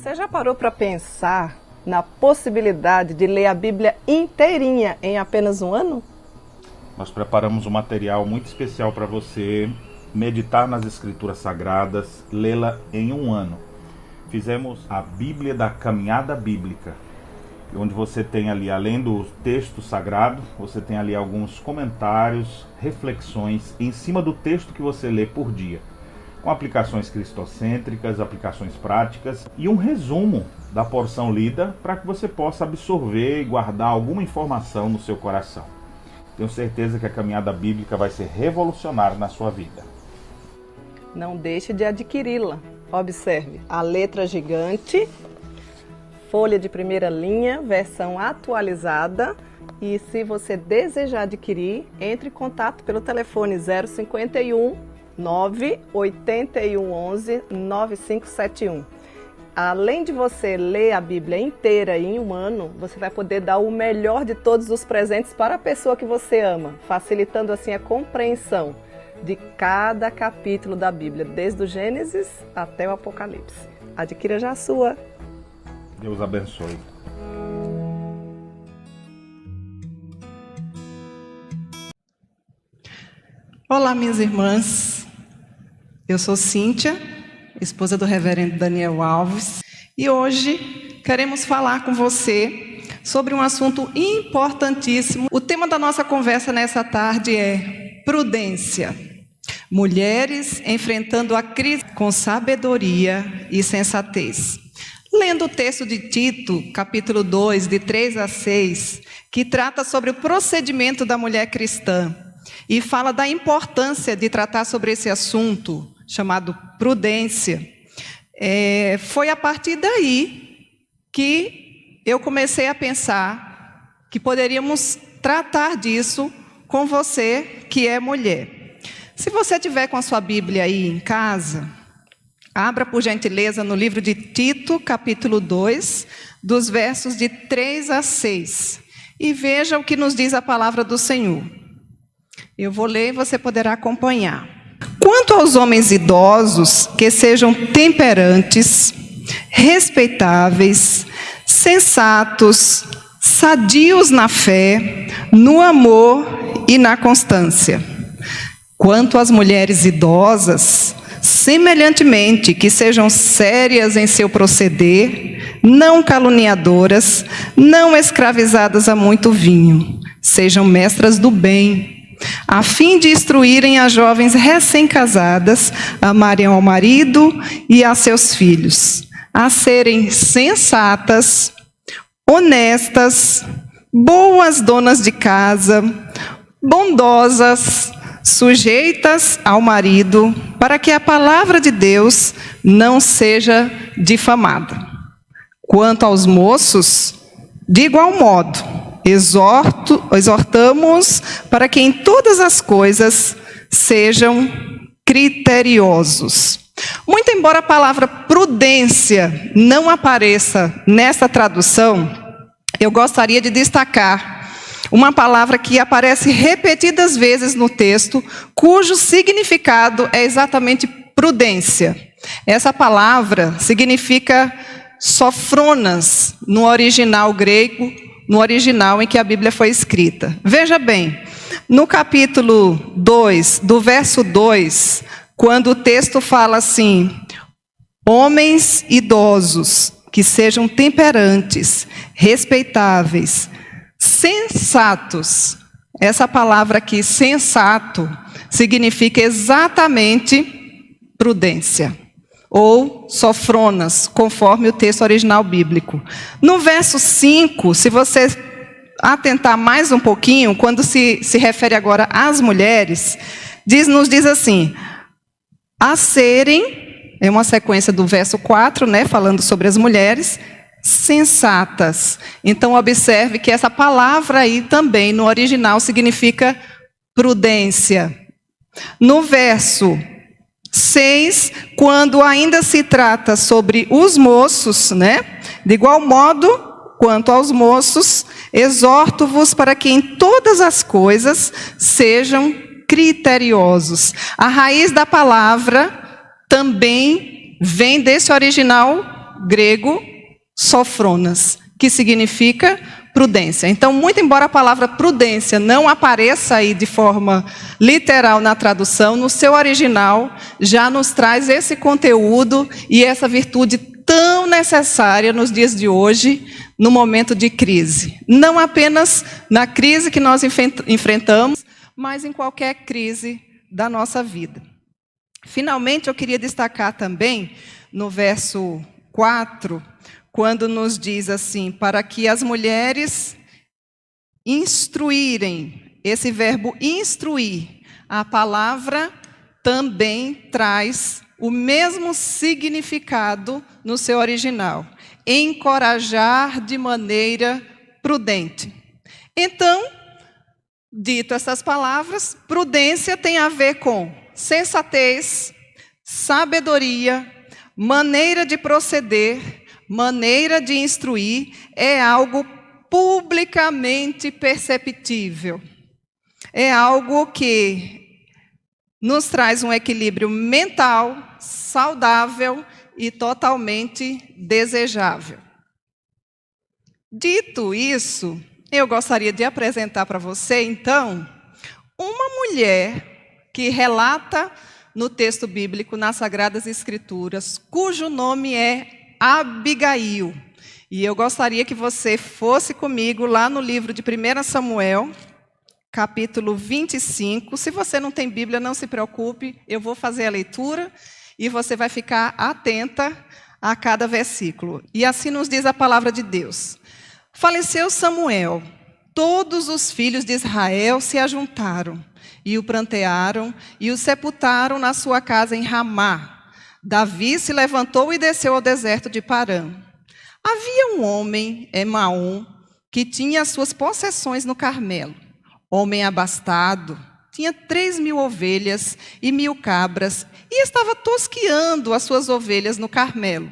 Você já parou para pensar na possibilidade de ler a Bíblia inteirinha em apenas um ano? Nós preparamos um material muito especial para você meditar nas Escrituras Sagradas, lê-la em um ano. Fizemos a Bíblia da Caminhada Bíblica, onde você tem ali, além do texto sagrado, você tem ali alguns comentários, reflexões em cima do texto que você lê por dia, com aplicações cristocêntricas, aplicações práticas e um resumo da porção lida para que você possa absorver e guardar alguma informação no seu coração. Tenho certeza que a caminhada bíblica vai ser revolucionária na sua vida. Não deixe de adquiri-la. Observe a letra gigante, folha de primeira linha, versão atualizada. E se você desejar adquirir, entre em contato pelo telefone 051 981 11 9571. Além de você ler a Bíblia inteira em um ano, você vai poder dar o melhor de todos os presentes para a pessoa que você ama, facilitando assim a compreensão de cada capítulo da Bíblia, desde o Gênesis até o Apocalipse. Adquira já a sua. Deus abençoe. Olá, minhas irmãs. Eu sou Cíntia, esposa do reverendo Daniel Alves, e hoje queremos falar com você sobre um assunto importantíssimo. O tema da nossa conversa nessa tarde é prudência. Mulheres enfrentando a crise com sabedoria e sensatez. Lendo o texto de Tito, capítulo 2, de 3 a 6, que trata sobre o procedimento da mulher cristã e fala da importância de tratar sobre esse assunto, chamado prudência. Foi a partir daí que eu comecei a pensar que poderíamos tratar disso com você que é mulher. Se você tiver com a sua Bíblia aí em casa, abra por gentileza no livro de Tito, capítulo 2, dos versos de 3 a 6, e veja o que nos diz a palavra do Senhor. Eu vou ler e você poderá acompanhar. Quanto aos homens idosos, que sejam temperantes, respeitáveis, sensatos, sadios na fé, no amor e na constância. Quanto às mulheres idosas, semelhantemente, que sejam sérias em seu proceder, não caluniadoras, não escravizadas a muito vinho, sejam mestras do bem, a fim de instruírem as jovens recém-casadas, a amarem ao marido e a seus filhos, a serem sensatas, honestas, boas donas de casa, bondosas, sujeitas ao marido, para que a palavra de Deus não seja difamada. Quanto aos moços, de igual modo, exortamos para que em todas as coisas sejam criteriosos. Muito embora a palavra prudência não apareça nessa tradução, eu gostaria de destacar uma palavra que aparece repetidas vezes no texto, cujo significado é exatamente prudência. Essa palavra significa sofronas no original grego, no original em que a Bíblia foi escrita. Veja bem, no capítulo 2, do verso 2, quando o texto fala assim: homens idosos, que sejam temperantes, respeitáveis, sensatos. Essa palavra aqui, sensato, significa exatamente prudência, ou sofronas, conforme o texto original bíblico. No verso 5, se você atentar mais um pouquinho, quando se refere agora às mulheres, nos diz assim: a serem, é uma sequência do verso 4, falando sobre as mulheres, sensatas. Então, observe que essa palavra aí também, no original, significa prudência. No verso 6, quando ainda se trata sobre os moços, de igual modo, quanto aos moços, exorto-vos para que em todas as coisas sejam criteriosos. A raiz da palavra também vem desse original grego sofronas, que significa prudência. Então, muito embora a palavra prudência não apareça aí de forma literal na tradução, no seu original já nos traz esse conteúdo e essa virtude tão necessária nos dias de hoje, no momento de crise. Não apenas na crise que nós enfrentamos, mas em qualquer crise da nossa vida. Finalmente, eu queria destacar também, no verso 4, quando nos diz assim, para que as mulheres instruírem, esse verbo instruir, a palavra também traz o mesmo significado no seu original, encorajar de maneira prudente. Então, dito essas palavras, prudência tem a ver com sensatez, sabedoria, maneira de proceder, maneira de instruir, é algo publicamente perceptível. É algo que nos traz um equilíbrio mental, saudável e totalmente desejável. Dito isso, eu gostaria de apresentar para você, então, uma mulher que relata no texto bíblico, nas Sagradas Escrituras, cujo nome é Abigail. E eu gostaria que você fosse comigo lá no livro de 1 Samuel, capítulo 25. Se você não tem Bíblia, não se preocupe, eu vou fazer a leitura e você vai ficar atenta a cada versículo. E assim nos diz a palavra de Deus. Faleceu Samuel, todos os filhos de Israel se ajuntaram e o prantearam e o sepultaram na sua casa em Ramá. Davi se levantou e desceu ao deserto de Parã. Havia um homem, Emaom, que tinha as suas possessões no Carmelo. Homem abastado, tinha 3.000 ovelhas e 1.000 cabras, e estava tosqueando as suas ovelhas no Carmelo.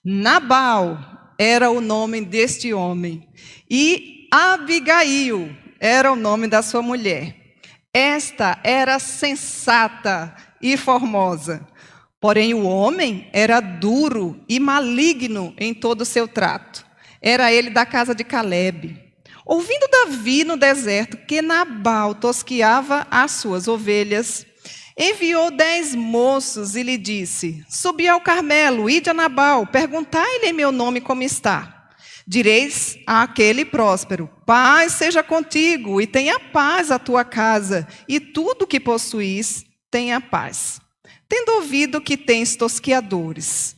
Nabal era o nome deste homem, e Abigail era o nome da sua mulher. Esta era sensata e formosa, porém o homem era duro e maligno em todo o seu trato. Era ele da casa de Calebe. Ouvindo Davi no deserto que Nabal tosqueava as suas ovelhas, enviou 10 moços e lhe disse: subi ao Carmelo, ide a Nabal, perguntai-lhe em meu nome como está. Direis àquele próspero: paz seja contigo, e tenha paz a tua casa, e tudo que possuís tenha paz. Tendo ouvido que tens tosqueadores,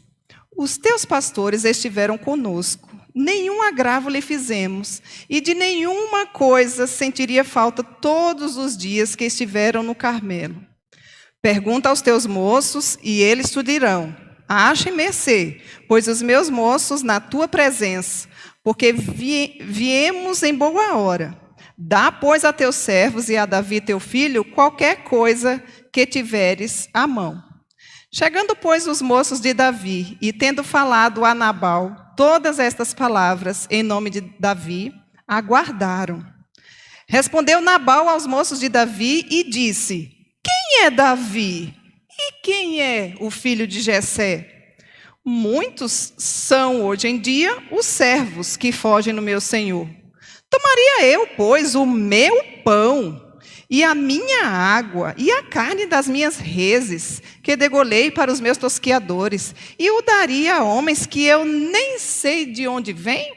os teus pastores estiveram conosco, nenhum agravo lhe fizemos, e de nenhuma coisa sentiria falta todos os dias que estiveram no Carmelo. Pergunta aos teus moços, e eles te dirão: achem mercê, pois os meus moços na tua presença, porque viemos em boa hora. Dá, pois, a teus servos e a Davi teu filho qualquer coisa que tiveres à mão. Chegando, pois, os moços de Davi, e tendo falado a Nabal todas estas palavras em nome de Davi, aguardaram. Respondeu Nabal aos moços de Davi e disse: quem é Davi? E quem é o filho de Jessé? Muitos são hoje em dia os servos que fogem no meu senhor. Tomaria eu, pois, o meu pão e a minha água e a carne das minhas reses, que degolei para os meus tosqueadores, e o daria a homens que eu nem sei de onde vêm?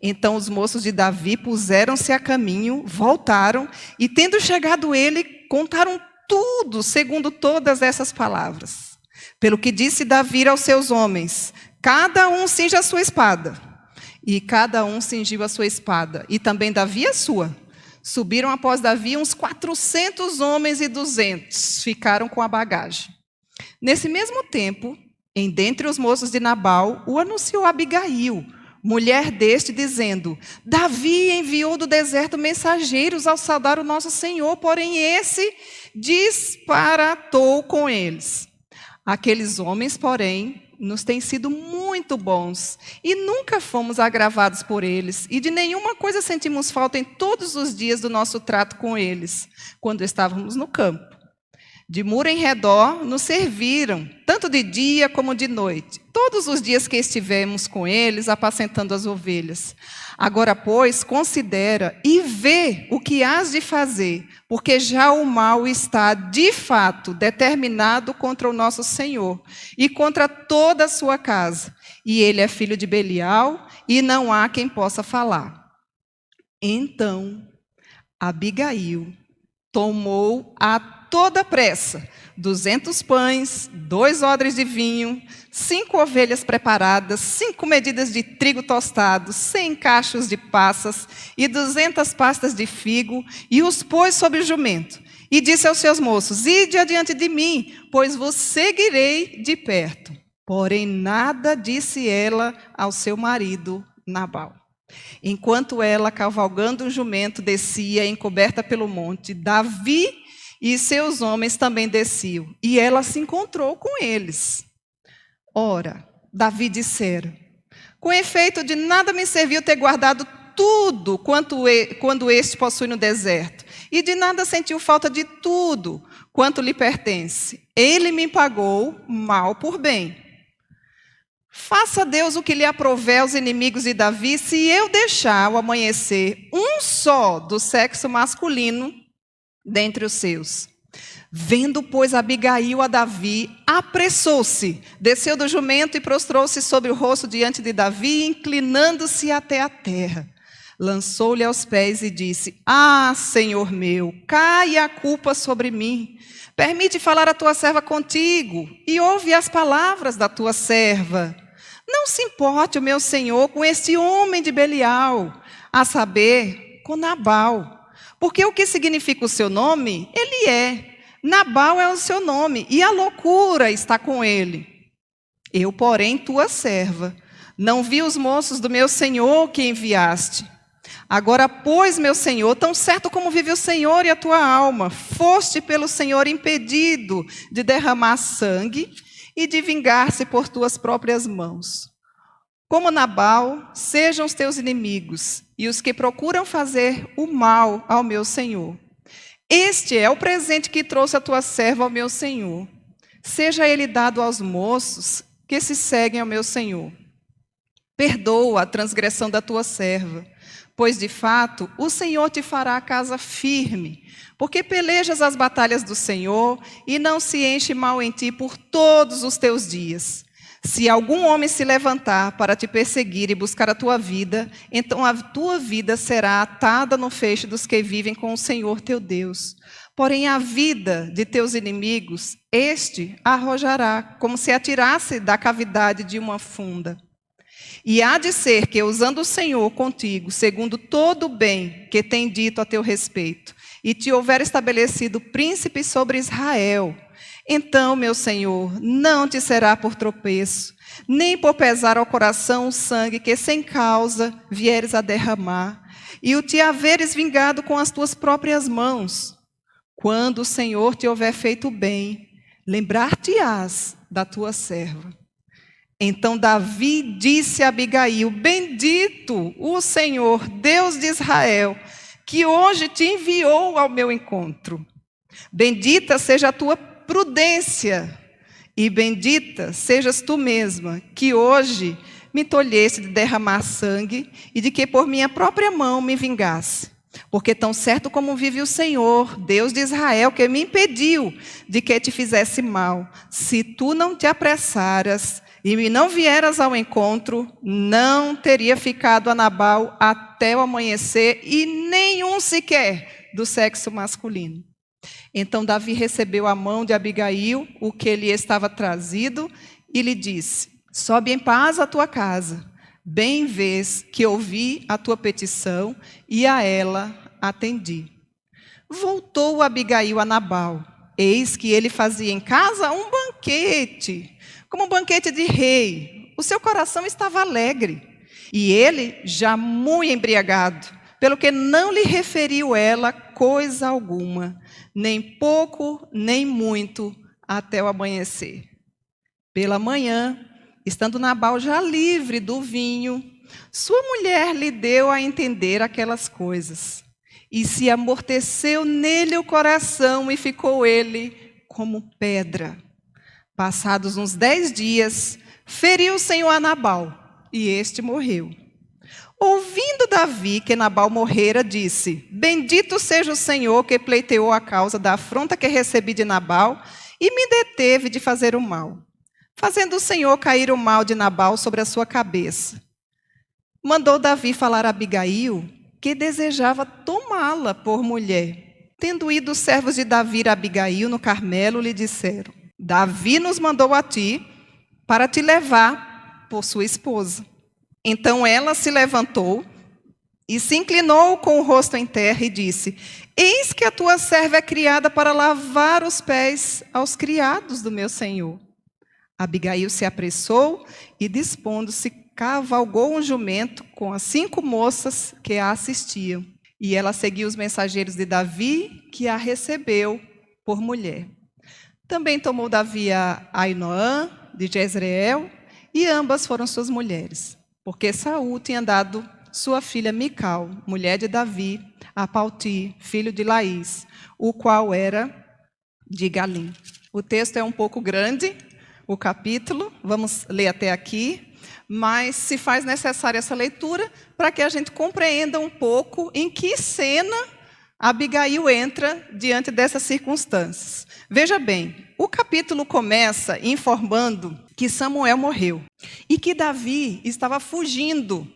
Então os moços de Davi puseram-se a caminho, voltaram, e tendo chegado ele, contaram tudo segundo todas essas palavras. Pelo que disse Davi aos seus homens: cada um cinja a sua espada. E cada um cingiu a sua espada, e também Davi a sua. Subiram após Davi uns 400 homens, e 200 ficaram com a bagagem. Nesse mesmo tempo, em dentre os moços de Nabal, o anunciou Abigail, mulher deste, dizendo: Davi enviou do deserto mensageiros ao saudar o nosso Senhor, porém esse disparatou com eles. Aqueles homens, porém, nos têm sido muito bons, e nunca fomos agravados por eles, e de nenhuma coisa sentimos falta em todos os dias do nosso trato com eles, quando estávamos no campo. De muro em redor nos serviram, tanto de dia como de noite, todos os dias que estivemos com eles, apacentando as ovelhas. Agora, pois, considera e vê o que hás de fazer, porque já o mal está, de fato, determinado contra o nosso Senhor e contra toda a sua casa. E ele é filho de Belial, e não há quem possa falar. Então, Abigail tomou a toda pressa 200 pães, 2 odres de vinho, 5 ovelhas preparadas, 5 medidas de trigo tostado, 100 cachos de passas e 200 pastas de figo, e os pôs sobre o jumento. E disse aos seus moços: ide adiante de mim, pois vos seguirei de perto. Porém, nada disse ela ao seu marido Nabal. Enquanto ela, cavalgando um jumento, descia encoberta pelo monte, Davi e seus homens também desciam, e ela se encontrou com eles. Ora, Davi dissera: com efeito, de nada me serviu ter guardado tudo quando este possui no deserto, e de nada sentiu falta de tudo quanto lhe pertence. Ele me pagou mal por bem. Faça Deus o que lhe aprouver aos inimigos de Davi, se eu deixar ao amanhecer um só do sexo masculino dentre os seus. Vendo, pois, Abigail a Davi, apressou-se, desceu do jumento e prostrou-se sobre o rosto diante de Davi, inclinando-se até a terra. Lançou-lhe aos pés e disse: ah, Senhor meu, caia a culpa sobre mim. Permite falar a tua serva contigo, e ouve as palavras da tua serva. Não se importe o meu senhor com este homem de Belial, a saber, com Nabal. Porque o que significa o seu nome, ele é. Nabal é o seu nome, e a loucura está com ele. Eu, porém, tua serva, não vi os moços do meu senhor que enviaste. Agora, pois, meu Senhor, tão certo como vive o Senhor e a tua alma, foste pelo Senhor impedido de derramar sangue e de vingar-se por tuas próprias mãos. Como Nabal, sejam os teus inimigos e os que procuram fazer o mal ao meu Senhor. Este é o presente que trouxe a tua serva ao meu Senhor. Seja ele dado aos moços que se seguem ao meu Senhor. Perdoa a transgressão da tua serva, pois, de fato, o Senhor te fará a casa firme, porque pelejas as batalhas do Senhor e não se enche mal em ti por todos os teus dias. Se algum homem se levantar para te perseguir e buscar a tua vida, então a tua vida será atada no feixe dos que vivem com o Senhor teu Deus. Porém, a vida de teus inimigos, este arrojará, como se atirasse da cavidade de uma funda. E há de ser que, usando o Senhor contigo, segundo todo o bem que tem dito a teu respeito, e te houver estabelecido príncipe sobre Israel, então, meu Senhor, não te será por tropeço, nem por pesar ao coração o sangue que sem causa vieres a derramar, e o te haveres vingado com as tuas próprias mãos. Quando o Senhor te houver feito bem, lembrar-te-ás da tua serva. Então Davi disse a Abigail: bendito o Senhor, Deus de Israel, que hoje te enviou ao meu encontro. Bendita seja a tua prudência, e bendita sejas tu mesma, que hoje me tolhesse de derramar sangue, e de que por minha própria mão me vingasse. Porque tão certo como vive o Senhor, Deus de Israel, que me impediu de que te fizesse mal, se tu não te apressaras e me não vieras ao encontro, não teria ficado a Nabal até o amanhecer, e nenhum sequer do sexo masculino. Então Davi recebeu a mão de Abigail o que lhe estava trazido e lhe disse: sobe em paz à tua casa. Bem vês que ouvi a tua petição e a ela atendi. Voltou Abigail a Nabal. Eis que ele fazia em casa um banquete, como um banquete de rei. O seu coração estava alegre, e ele já muito embriagado, pelo que não lhe referiu ela coisa alguma, nem pouco, nem muito, até o amanhecer. Pela manhã, estando Nabal já livre do vinho, sua mulher lhe deu a entender aquelas coisas. E se amorteceu nele o coração, e ficou ele como pedra. Passados uns 10 dias, feriu o Senhor a Nabal, e este morreu. Ouvindo Davi que Nabal morrera, disse: Bendito seja o Senhor que pleiteou a causa da afronta que recebi de Nabal e me deteve de fazer o mal, fazendo o Senhor cair o mal de Nabal sobre a sua cabeça. Mandou Davi falar a Abigail, que desejava tomá-la por mulher. Tendo ido os servos de Davi a Abigail no Carmelo, lhe disseram: Davi nos mandou a ti para te levar por sua esposa. Então ela se levantou e se inclinou com o rosto em terra e disse: Eis que a tua serva é criada para lavar os pés aos criados do meu senhor. Abigail se apressou e, dispondo-se, cavalgou um jumento com as 5 moças que a assistiam. E ela seguiu os mensageiros de Davi, que a recebeu por mulher. Também tomou Davi a Ainoã, de Jezreel, e ambas foram suas mulheres, porque Saul tinha dado sua filha Mical, mulher de Davi, a Palti, filho de Laís, o qual era de Galim. O texto é um pouco grande, o capítulo, vamos ler até aqui, mas se faz necessária essa leitura para que a gente compreenda um pouco em que cena Abigail entra diante dessas circunstâncias. Veja bem, o capítulo começa informando que Samuel morreu e que Davi estava fugindo.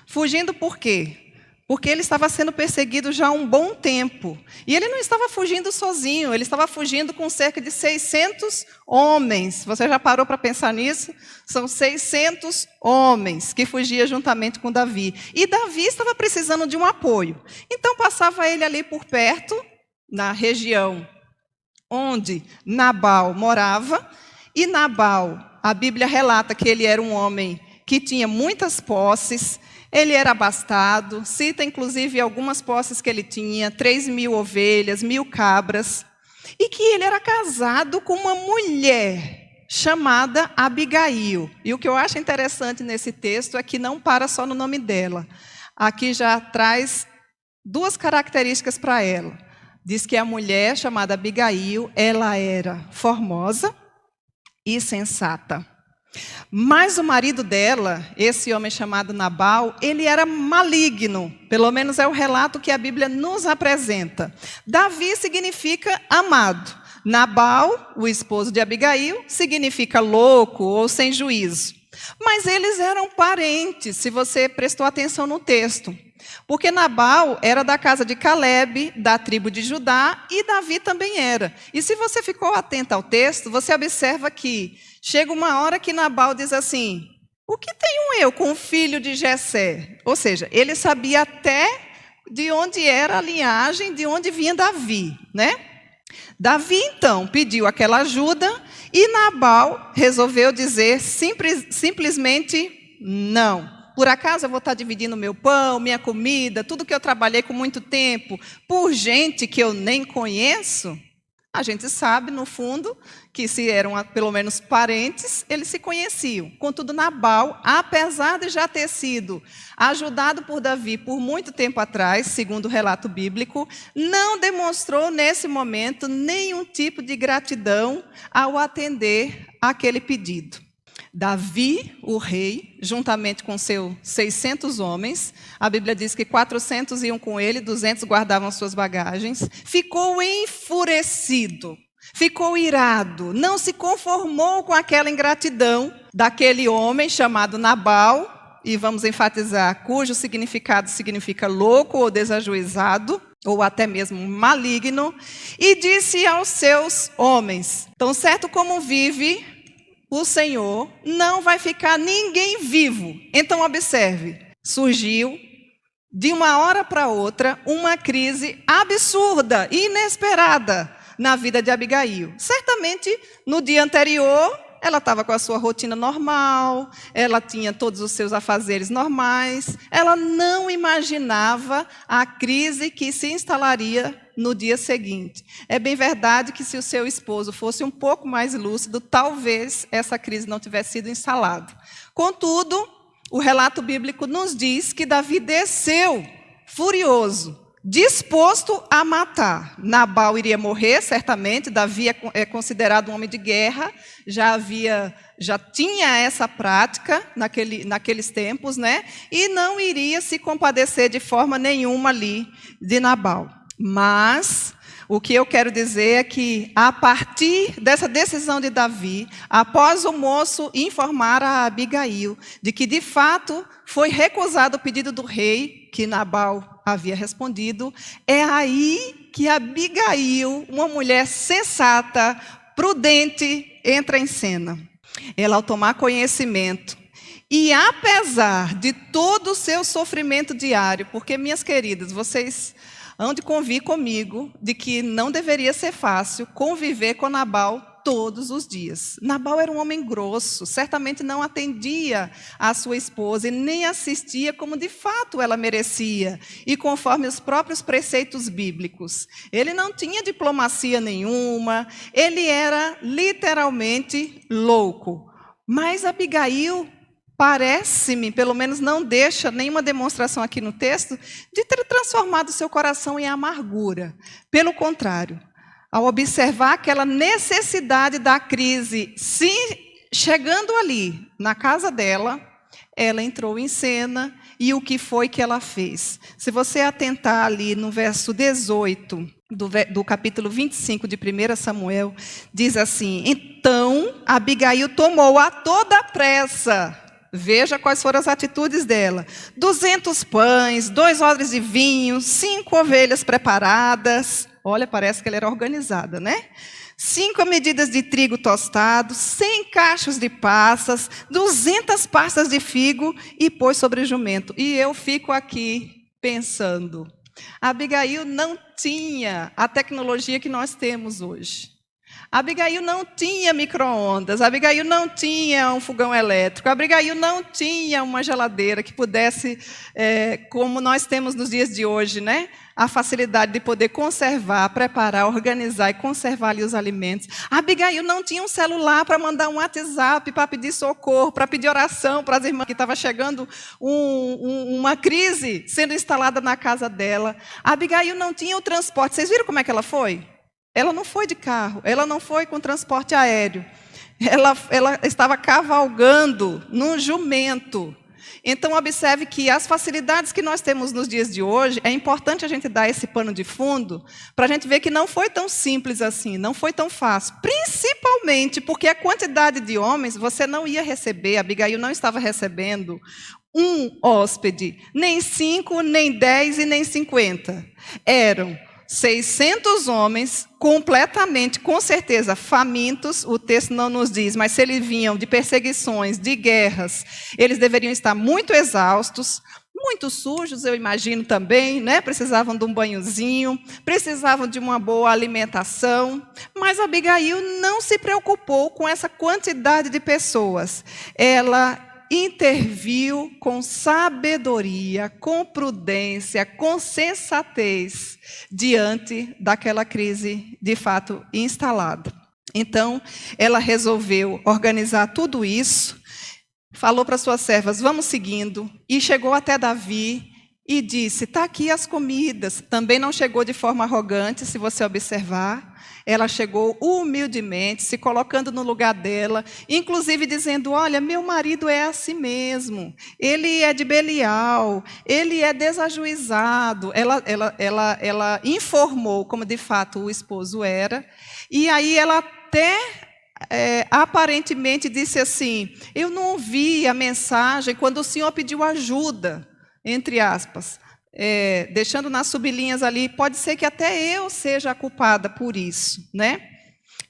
Fugindo por quê? Porque ele estava sendo perseguido já há um bom tempo. E ele não estava fugindo sozinho, ele estava fugindo com cerca de 600 homens. Você já parou para pensar nisso? São 600 homens que fugiam juntamente com Davi. E Davi estava precisando de um apoio. Então passava ele ali por perto, na região onde Nabal morava. E Nabal, a Bíblia relata que ele era um homem que tinha muitas posses. Ele era abastado, cita inclusive algumas posses que ele tinha, 3.000 ovelhas, 1.000 cabras, e que ele era casado com uma mulher chamada Abigail. E o que eu acho interessante nesse texto é que não para só no nome dela. Aqui já traz 2 características para ela. Diz que a mulher chamada Abigail, ela era formosa e sensata. Mas o marido dela, esse homem chamado Nabal, ele era maligno. Pelo menos é o relato que a Bíblia nos apresenta. Davi significa amado. Nabal, o esposo de Abigail, significa louco ou sem juízo. Mas eles eram parentes, se você prestou atenção no texto. Porque Nabal era da casa de Caleb, da tribo de Judá, e Davi também era. E se você ficou atento ao texto, você observa que chega uma hora que Nabal diz assim: o que tenho eu com o filho de Jessé? Ou seja, ele sabia até de onde era a linhagem, de onde vinha Davi, né? Davi, então, pediu aquela ajuda e Nabal resolveu dizer simplesmente não. Por acaso eu vou estar dividindo meu pão, minha comida, tudo que eu trabalhei com muito tempo, por gente que eu nem conheço? A gente sabe, no fundo, que se eram pelo menos parentes, eles se conheciam. Contudo, Nabal, apesar de já ter sido ajudado por Davi por muito tempo atrás, segundo o relato bíblico, não demonstrou nesse momento nenhum tipo de gratidão ao atender aquele pedido. Davi, o rei, juntamente com seus 600 homens, a Bíblia diz que 400 iam com ele, 200 guardavam suas bagagens, ficou enfurecido, ficou irado, não se conformou com aquela ingratidão daquele homem chamado Nabal, e vamos enfatizar, cujo significado significa louco ou desajuizado, ou até mesmo maligno, e disse aos seus homens: tão certo como vive o Senhor, não vai ficar ninguém vivo. Então observe, surgiu de uma hora para outra uma crise absurda, inesperada na vida de Abigail. Certamente no dia anterior ela estava com a sua rotina normal, ela tinha todos os seus afazeres normais, ela não imaginava a crise que se instalaria no dia seguinte. É bem verdade que se o seu esposo fosse um pouco mais lúcido, talvez essa crise não tivesse sido instalada. Contudo, o relato bíblico nos diz que Davi desceu furioso disposto a matar. Nabal iria morrer, certamente. Davi é considerado um homem de guerra, já tinha essa prática naqueles tempos, né? E não iria se compadecer de forma nenhuma ali de Nabal. Mas o que eu quero dizer é que, a partir dessa decisão de Davi, após o moço informar a Abigail de que, de fato, foi recusado o pedido do rei, que Nabal havia respondido, é aí que Abigail, uma mulher sensata, prudente, entra em cena. Ela, ao tomar conhecimento, e apesar de todo o seu sofrimento diário, porque, minhas queridas, vocês hão de convir comigo de que não deveria ser fácil conviver com Nabal todos os dias. Nabal era um homem grosso, certamente não atendia a sua esposa e nem assistia como de fato ela merecia, e conforme os próprios preceitos bíblicos. Ele não tinha diplomacia nenhuma, ele era literalmente louco. Mas Abigail, parece-me, pelo menos não deixa nenhuma demonstração aqui no texto, de ter transformado seu coração em amargura. Pelo contrário, ao observar aquela necessidade da crise chegando ali, na casa dela, ela entrou em cena, e o que foi que ela fez? Se você atentar ali no verso 18, do capítulo 25 de 1 Samuel, diz assim: então Abigail tomou a toda pressa. Veja quais foram as atitudes dela. 200 pães, 2 odres de vinho, 5 ovelhas preparadas. Olha, parece que ela era organizada, né? 5 medidas de trigo tostado, 100 cachos de passas, 200 pastas de figo e pôs sobre o jumento. E eu fico aqui pensando, Abigail não tinha a tecnologia que nós temos hoje. Abigail não tinha micro-ondas, Abigail não tinha um fogão elétrico, Abigail não tinha uma geladeira que pudesse, como nós temos nos dias de hoje, né? A facilidade de poder conservar, preparar, organizar e conservar ali os alimentos. Abigail não tinha um celular para mandar um WhatsApp, para pedir socorro, para pedir oração para as irmãs, que estava chegando uma crise sendo instalada na casa dela. Abigail não tinha o transporte. Vocês viram como é que ela foi? Ela não foi de carro, ela não foi com transporte aéreo. Ela estava cavalgando num jumento. Então, observe que as facilidades que nós temos nos dias de hoje, é importante a gente dar esse pano de fundo, para a gente ver que não foi tão simples assim, não foi tão fácil. Principalmente porque a quantidade de homens, você não ia receber, Abigail não estava recebendo um hóspede, nem 5, nem 10 e nem 50. Eram 600 homens, completamente, com certeza, famintos, o texto não nos diz, mas se eles vinham de perseguições, de guerras, eles deveriam estar muito exaustos, muito sujos, eu imagino também, né? Precisavam de um banhozinho, precisavam de uma boa alimentação, mas Abigail não se preocupou com essa quantidade de pessoas. Ela interviu com sabedoria, com prudência, com sensatez, diante daquela crise, de fato, instalada. Então, ela resolveu organizar tudo isso, falou para suas servas, vamos seguindo, e chegou até Davi e disse, está aqui as comidas. Também não chegou de forma arrogante, se você observar. Ela chegou humildemente, se colocando no lugar dela, inclusive dizendo, olha, meu marido é assim mesmo, ele é de Belial, ele é desajuizado. Ela informou como de fato o esposo era, e aí ela até aparentemente disse assim, eu não ouvi a mensagem quando o Senhor pediu ajuda, entre aspas. Deixando nas sublinhas ali, pode ser que até eu seja a culpada por isso, né?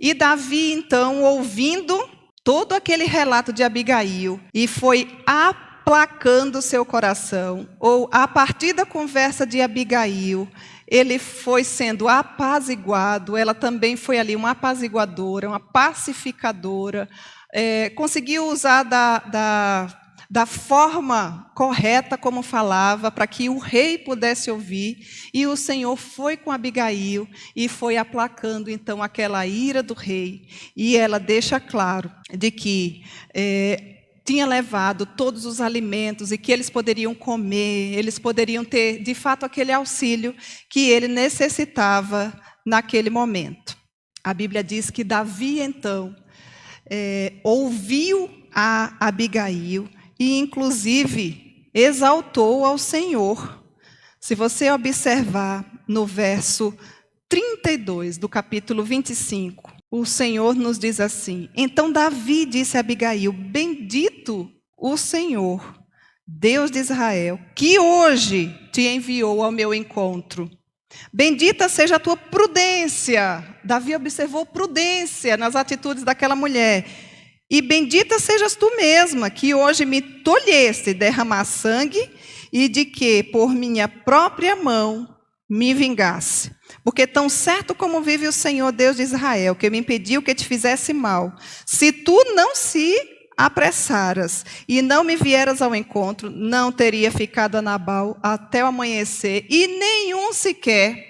E Davi, então, ouvindo todo aquele relato de Abigail, e foi aplacando seu coração, ou a partir da conversa de Abigail, ele foi sendo apaziguado, ela também foi ali uma apaziguadora, uma pacificadora, conseguiu usar da forma correta como falava, para que o rei pudesse ouvir, e o Senhor foi com Abigail e foi aplacando então aquela ira do rei, e ela deixa claro de que tinha levado todos os alimentos e que eles poderiam comer, eles poderiam ter, de fato, aquele auxílio que ele necessitava naquele momento. A Bíblia diz que Davi, então, ouviu a Abigail e, inclusive, exaltou ao Senhor. Se você observar no verso 32 do capítulo 25, o Senhor nos diz assim: então Davi disse a Abigail: bendito o Senhor, Deus de Israel, que hoje te enviou ao meu encontro. Bendita seja a tua prudência. Davi observou prudência nas atitudes daquela mulher. E bendita sejas tu mesma, que hoje me tolheste derramar sangue e de que por minha própria mão me vingasse. Porque tão certo como vive o Senhor Deus de Israel, que me impediu que te fizesse mal, se tu não se apressaras e não me vieras ao encontro, não teria ficado a Nabal até o amanhecer, e nenhum sequer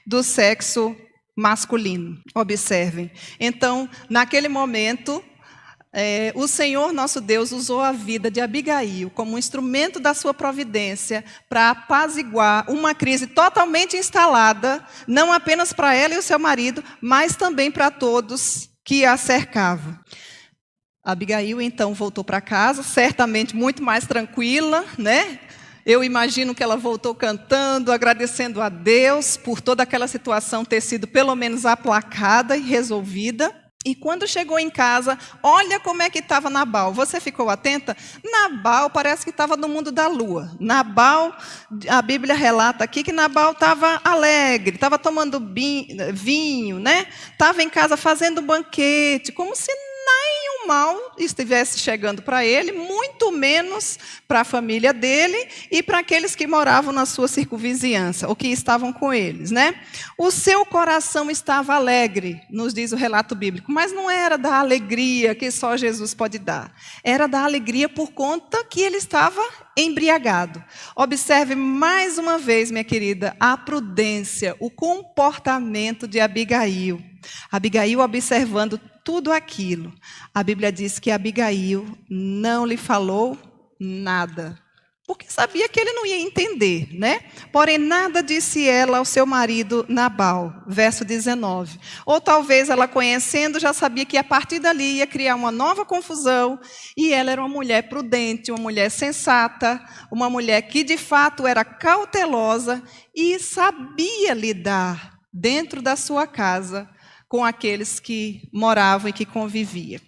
do sexo masculino. Observem. Então, naquele momento, o Senhor nosso Deus usou a vida de Abigail como um instrumento da sua providência para apaziguar uma crise totalmente instalada, não apenas para ela e o seu marido, mas também para todos que a cercavam. Abigail, então, voltou para casa, certamente muito mais tranquila, né? Eu imagino que ela voltou cantando, agradecendo a Deus por toda aquela situação ter sido pelo menos aplacada e resolvida. E quando chegou em casa, olha como é que estava Nabal. Você ficou atenta? Nabal parece que estava no mundo da lua. Nabal, a Bíblia relata aqui que Nabal estava alegre, estava tomando vinho, né? Estava em casa fazendo banquete, como se nenhum mal estivesse chegando para ele, muito menos para a família dele e para aqueles que moravam na sua circunvizinhança, ou que estavam com eles, né? O seu coração estava alegre, nos diz o relato bíblico, mas não era da alegria que só Jesus pode dar. Era da alegria por conta que ele estava embriagado. Observe mais uma vez, minha querida, a prudência, o comportamento de Abigail. Abigail observando tudo aquilo. A Bíblia diz que Abigail não lhe falou nada, porque sabia que ele não ia entender, né? Porém, nada disse ela ao seu marido Nabal, verso 19. Ou talvez ela, conhecendo, já sabia que a partir dali ia criar uma nova confusão, e ela era uma mulher prudente, uma mulher sensata, uma mulher que de fato era cautelosa e sabia lidar dentro da sua casa com aqueles que moravam e que conviviam.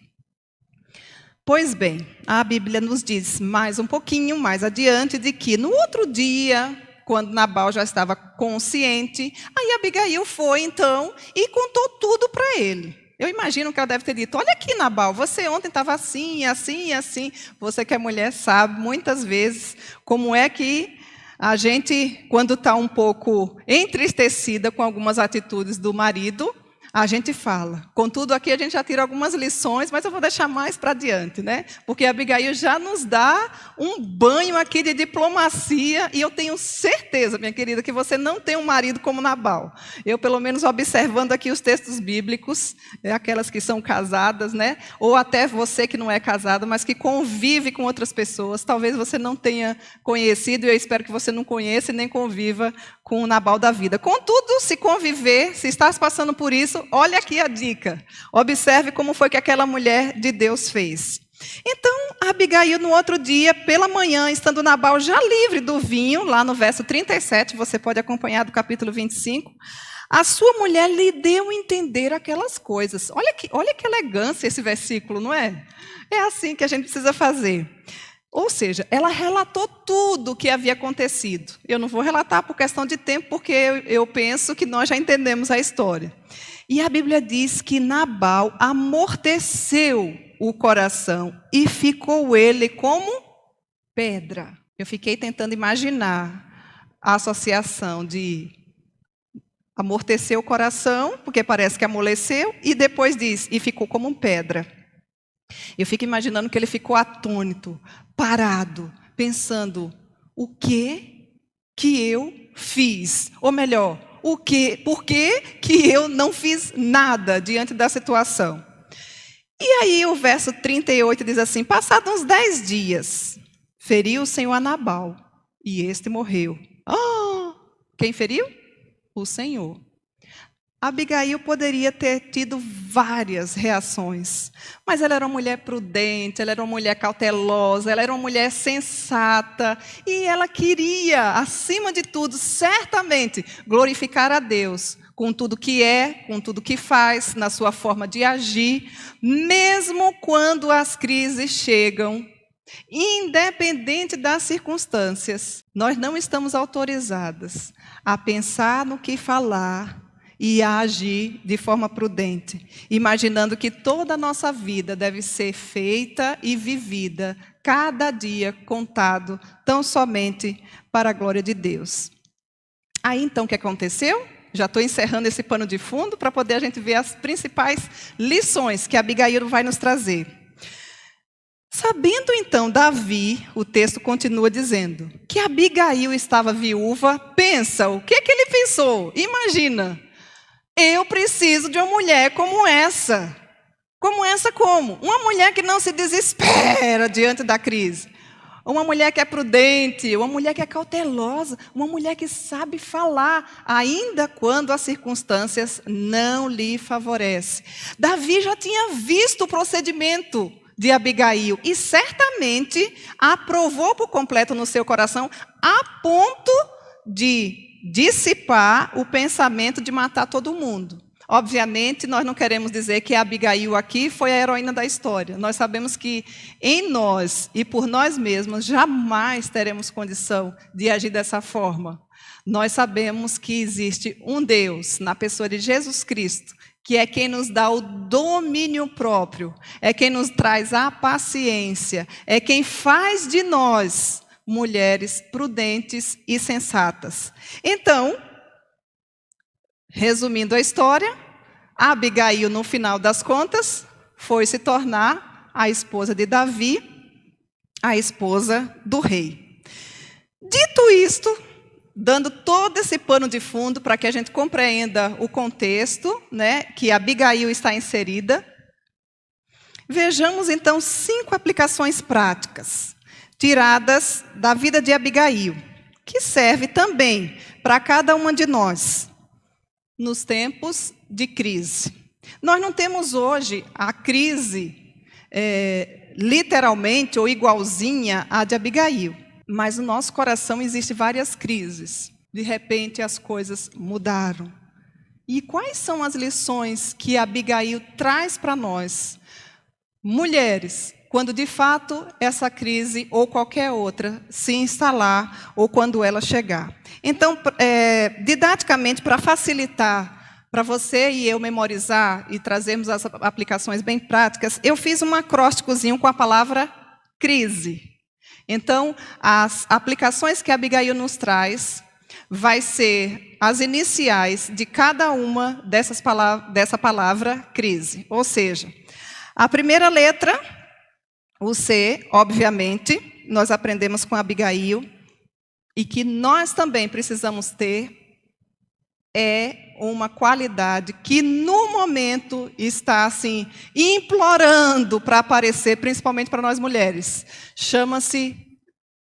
Pois bem, a Bíblia nos diz mais um pouquinho mais adiante de que no outro dia, quando Nabal já estava consciente, aí Abigail foi então e contou tudo para ele. Eu imagino que ela deve ter dito: olha aqui, Nabal, você ontem estava assim, assim e assim. Você que é mulher sabe muitas vezes como é que a gente, quando está um pouco entristecida com algumas atitudes do marido, a gente fala. Contudo, aqui a gente já tira algumas lições, mas eu vou deixar mais para adiante, né? Porque a Abigail já nos dá um banho aqui de diplomacia, e eu tenho certeza, minha querida, que você não tem um marido como Nabal. Eu, pelo menos, observando aqui os textos bíblicos, aquelas que são casadas, né? Ou até você que não é casado, mas que convive com outras pessoas, talvez você não tenha conhecido, e eu espero que você não conheça e nem conviva com o Nabal da vida. Contudo, se conviver, se estás passando por isso, olha aqui a dica. Observe como foi que aquela mulher de Deus fez. Então, Abigail, no outro dia, pela manhã, estando Nabal já livre do vinho, lá no verso 37, você pode acompanhar do capítulo 25, a sua mulher lhe deu a entender aquelas coisas. Olha que elegância esse versículo, não é? É assim que a gente precisa fazer. Ou seja, ela relatou tudo o que havia acontecido. Eu não vou relatar por questão de tempo, porque eu penso que nós já entendemos a história. E a Bíblia diz que Nabal amorteceu o coração e ficou ele como pedra. Eu fiquei tentando imaginar a associação de amortecer o coração, porque parece que amoleceu, e depois diz, e ficou como pedra. Eu fico imaginando que ele ficou atônito, parado, pensando: o que eu fiz? Ou melhor, por que eu não fiz nada diante da situação? E aí o verso 38 diz assim: passados uns 10 dias, feriu o Senhor a Nabal, e este morreu. Quem feriu? O Senhor. Abigail poderia ter tido várias reações, mas ela era uma mulher prudente, ela era uma mulher cautelosa, ela era uma mulher sensata, e ela queria, acima de tudo, certamente, glorificar a Deus, com tudo que é, com tudo que faz, na sua forma de agir, mesmo quando as crises chegam. Independente das circunstâncias, nós não estamos autorizadas a pensar no que falar e a agir de forma prudente, imaginando que toda a nossa vida deve ser feita e vivida, cada dia contado, tão somente para a glória de Deus. Aí então o que aconteceu? Já estou encerrando esse pano de fundo para poder a gente ver as principais lições que Abigail vai nos trazer. Sabendo então Davi, o texto continua dizendo, que Abigail estava viúva, pensa, o que ele pensou? Imagina, eu preciso de uma mulher como essa. Como essa como? Uma mulher que não se desespera diante da crise. Uma mulher que é prudente, uma mulher que é cautelosa, uma mulher que sabe falar, ainda quando as circunstâncias não lhe favorecem. Davi já tinha visto o procedimento de Abigail e certamente aprovou por completo no seu coração, a ponto de dissipar o pensamento de matar todo mundo. Obviamente, nós não queremos dizer que a Abigail aqui foi a heroína da história. Nós sabemos que em nós e por nós mesmos jamais teremos condição de agir dessa forma. Nós sabemos que existe um Deus na pessoa de Jesus Cristo, que é quem nos dá o domínio próprio, é quem nos traz a paciência, é quem faz de nós mulheres prudentes e sensatas. Então, resumindo a história, Abigail, no final das contas, foi se tornar a esposa de Davi, a esposa do rei. Dito isto, dando todo esse pano de fundo para que a gente compreenda o contexto, né, que Abigail está inserida, vejamos então 5 aplicações práticas tiradas da vida de Abigail, que serve também para cada uma de nós nos tempos de crise. Nós não temos hoje a crise literalmente ou igualzinha à de Abigail. Mas no nosso coração existem várias crises. De repente as coisas mudaram. E quais são as lições que Abigail traz para nós, mulheres, quando de fato essa crise ou qualquer outra se instalar ou quando ela chegar? Então, didaticamente, para facilitar para você e eu memorizar e trazermos as aplicações bem práticas, eu fiz um acrósticozinho com a palavra crise. Então, as aplicações que a Abigail nos traz vai ser as iniciais de cada uma dessa palavra crise. Ou seja, a primeira letra, o C, obviamente, nós aprendemos com a Abigail, e que nós também precisamos ter, é uma qualidade que no momento está assim implorando para aparecer, principalmente para nós mulheres. Chama-se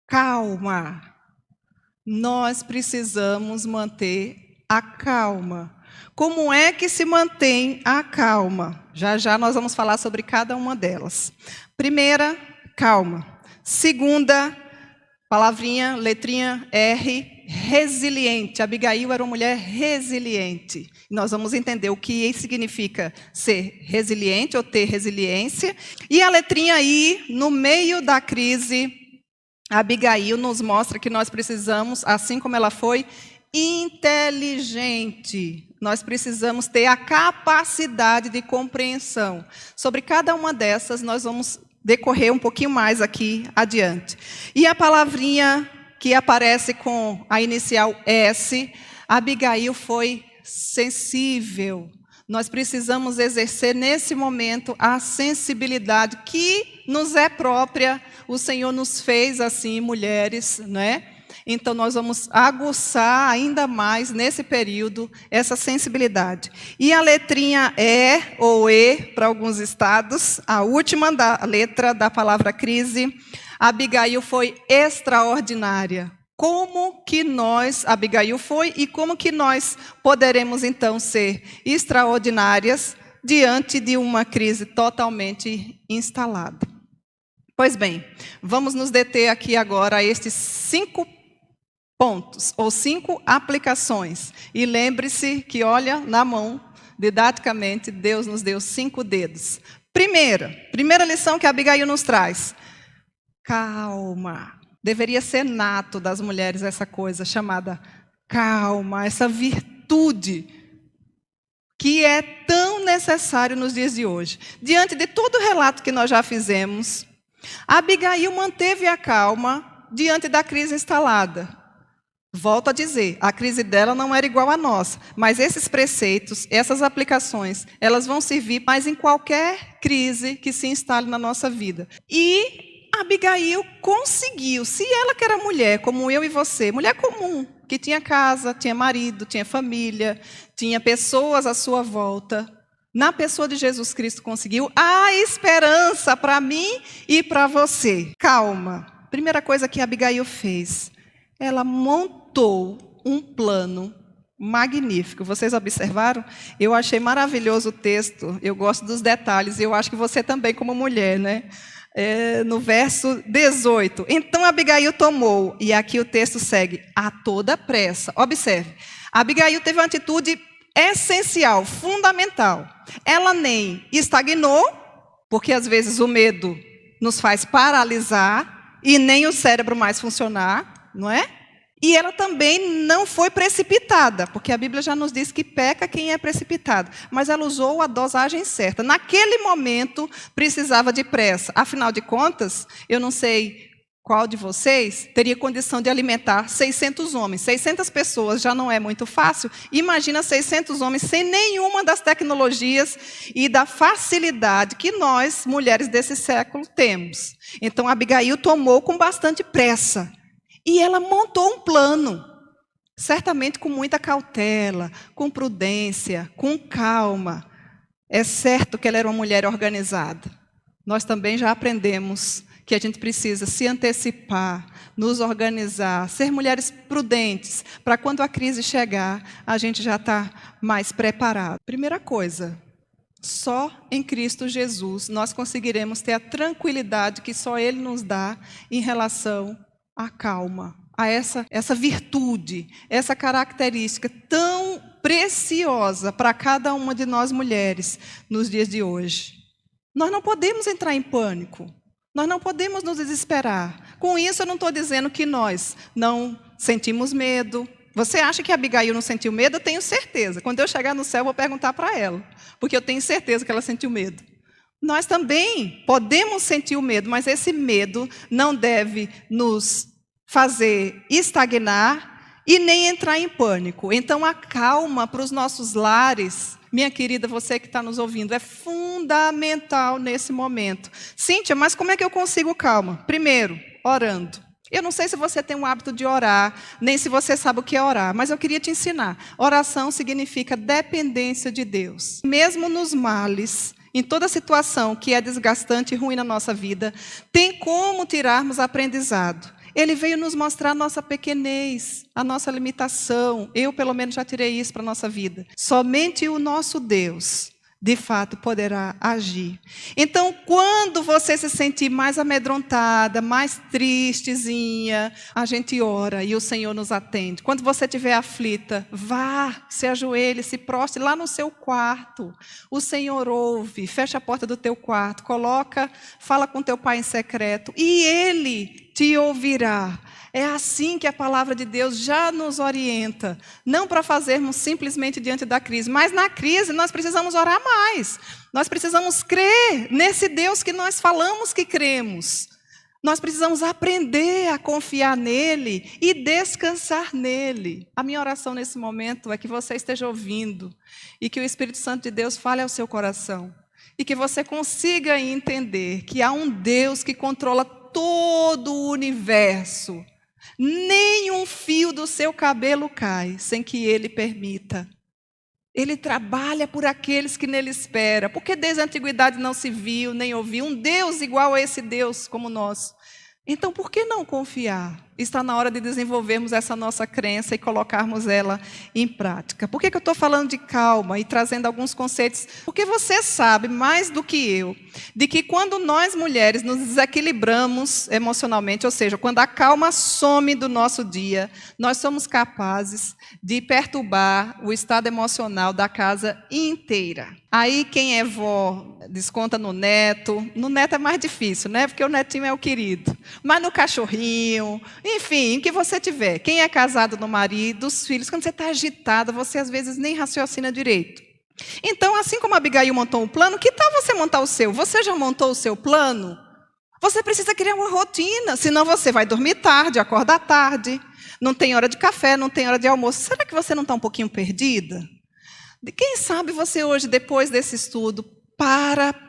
calma. Nós precisamos manter a calma. Como é que se mantém a calma? Já já nós vamos falar sobre cada uma delas. Primeira, calma. Segunda, palavrinha, letrinha R, resiliente. Abigail era uma mulher resiliente. Nós vamos entender o que significa ser resiliente ou ter resiliência. E a letrinha I, no meio da crise, Abigail nos mostra que nós precisamos, assim como ela foi, inteligente. Nós precisamos ter a capacidade de compreensão. Sobre cada uma dessas, nós vamos decorrer um pouquinho mais aqui adiante. E a palavrinha que aparece com a inicial S, Abigail foi sensível. Nós precisamos exercer nesse momento a sensibilidade que nos é própria. O Senhor nos fez assim, mulheres, né? Então, nós vamos aguçar ainda mais, nesse período, essa sensibilidade. E a letrinha E, ou E, para alguns estados, a última letra da palavra crise, Abigail foi extraordinária. Como que Abigail foi, e como que nós poderemos, então, ser extraordinárias diante de uma crise totalmente instalada? Pois bem, vamos nos deter aqui agora a estes 5 pontos, ou 5 aplicações. E lembre-se que, olha, na mão, didaticamente, Deus nos deu 5 dedos. Primeira lição que Abigail nos traz: calma. Deveria ser nato das mulheres essa coisa chamada calma, essa virtude que é tão necessário nos dias de hoje. Diante de todo o relato que nós já fizemos, Abigail manteve a calma diante da crise instalada. Volto a dizer, a crise dela não era igual à nossa, mas esses preceitos, essas aplicações, elas vão servir mais em qualquer crise que se instale na nossa vida. E Abigail conseguiu, se ela que era mulher, como eu e você, mulher comum, que tinha casa, tinha marido, tinha família, tinha pessoas à sua volta, na pessoa de Jesus Cristo conseguiu a esperança para mim e para você. Calma. Primeira coisa que Abigail fez, ela montou um plano magnífico. Vocês observaram? Eu achei maravilhoso o texto, eu gosto dos detalhes, e eu acho que você também como mulher, né? No verso 18. Então Abigail tomou, e aqui o texto segue, a toda pressa. Observe, Abigail teve uma atitude essencial, fundamental. Ela nem estagnou, porque às vezes o medo nos faz paralisar, e nem o cérebro mais funcionar, não é? E ela também não foi precipitada, porque a Bíblia já nos diz que peca quem é precipitado. Mas ela usou a dosagem certa. Naquele momento, precisava de pressa. Afinal de contas, eu não sei qual de vocês teria condição de alimentar 600 homens. 600 pessoas já não é muito fácil. Imagina 600 homens sem nenhuma das tecnologias e da facilidade que nós, mulheres desse século, temos. Então, Abigail tomou com bastante pressa. E ela montou um plano, certamente com muita cautela, com prudência, com calma. É certo que ela era uma mulher organizada. Nós também já aprendemos que a gente precisa se antecipar, nos organizar, ser mulheres prudentes, para quando a crise chegar, a gente já está mais preparado. Primeira coisa, só em Cristo Jesus nós conseguiremos ter a tranquilidade que só Ele nos dá em relação a calma, a essa virtude, essa característica tão preciosa para cada uma de nós mulheres nos dias de hoje. Nós não podemos entrar em pânico, nós não podemos nos desesperar. Com isso eu não estou dizendo que nós não sentimos medo. Você acha que a Abigail não sentiu medo? Eu tenho certeza. Quando eu chegar no céu eu vou perguntar para ela, porque eu tenho certeza que ela sentiu medo. Nós também podemos sentir o medo, mas esse medo não deve nos fazer estagnar e nem entrar em pânico. Então, a calma para os nossos lares, minha querida, você que está nos ouvindo, é fundamental nesse momento. Cíntia, mas como é que eu consigo calma? Primeiro, orando. Eu não sei se você tem o hábito de orar, nem se você sabe o que é orar, mas eu queria te ensinar. Oração significa dependência de Deus. Mesmo nos males, em toda situação que é desgastante e ruim na nossa vida, tem como tirarmos aprendizado. Ele veio nos mostrar a nossa pequenez, a nossa limitação. Eu, pelo menos, já tirei isso para a nossa vida. Somente o nosso Deus, de fato, poderá agir. Então, quando você se sentir mais amedrontada, mais tristezinha, a gente ora e o Senhor nos atende. Quando você estiver aflita, vá, se ajoelhe, se prostre lá no seu quarto. O Senhor ouve, fecha a porta do teu quarto, fala com teu pai em secreto e Ele te ouvirá. É assim que a palavra de Deus já nos orienta, não para fazermos simplesmente diante da crise, mas na crise nós precisamos orar mais. Nós precisamos crer nesse Deus que nós falamos que cremos. Nós precisamos aprender a confiar nele e descansar nele. A minha oração nesse momento é que você esteja ouvindo e que o Espírito Santo de Deus fale ao seu coração e que você consiga entender que há um Deus que controla todo o universo. Nem um fio do seu cabelo cai sem que ele permita. Ele trabalha por aqueles que nele esperam, porque desde a antiguidade não se viu, nem ouviu um Deus igual a esse Deus como nós. Então, por que não confiar? Está na hora de desenvolvermos essa nossa crença e colocarmos ela em prática. Por que eu estou falando de calma e trazendo alguns conceitos? Porque você sabe, mais do que eu, de que quando nós mulheres nos desequilibramos emocionalmente, ou seja, quando a calma some do nosso dia, nós somos capazes de perturbar o estado emocional da casa inteira. Aí quem é vó desconta no neto. No neto é mais difícil, né? Porque o netinho é o querido. Mas no cachorrinho, enfim, o que você tiver. Quem é casado no marido, os filhos, quando você está agitada, você às vezes nem raciocina direito. Então, assim como a Abigail montou um plano, que tal você montar o seu? Você já montou o seu plano? Você precisa criar uma rotina, senão você vai dormir tarde, acordar tarde, não tem hora de café, não tem hora de almoço. Será que você não está um pouquinho perdida? Quem sabe você hoje, depois desse estudo,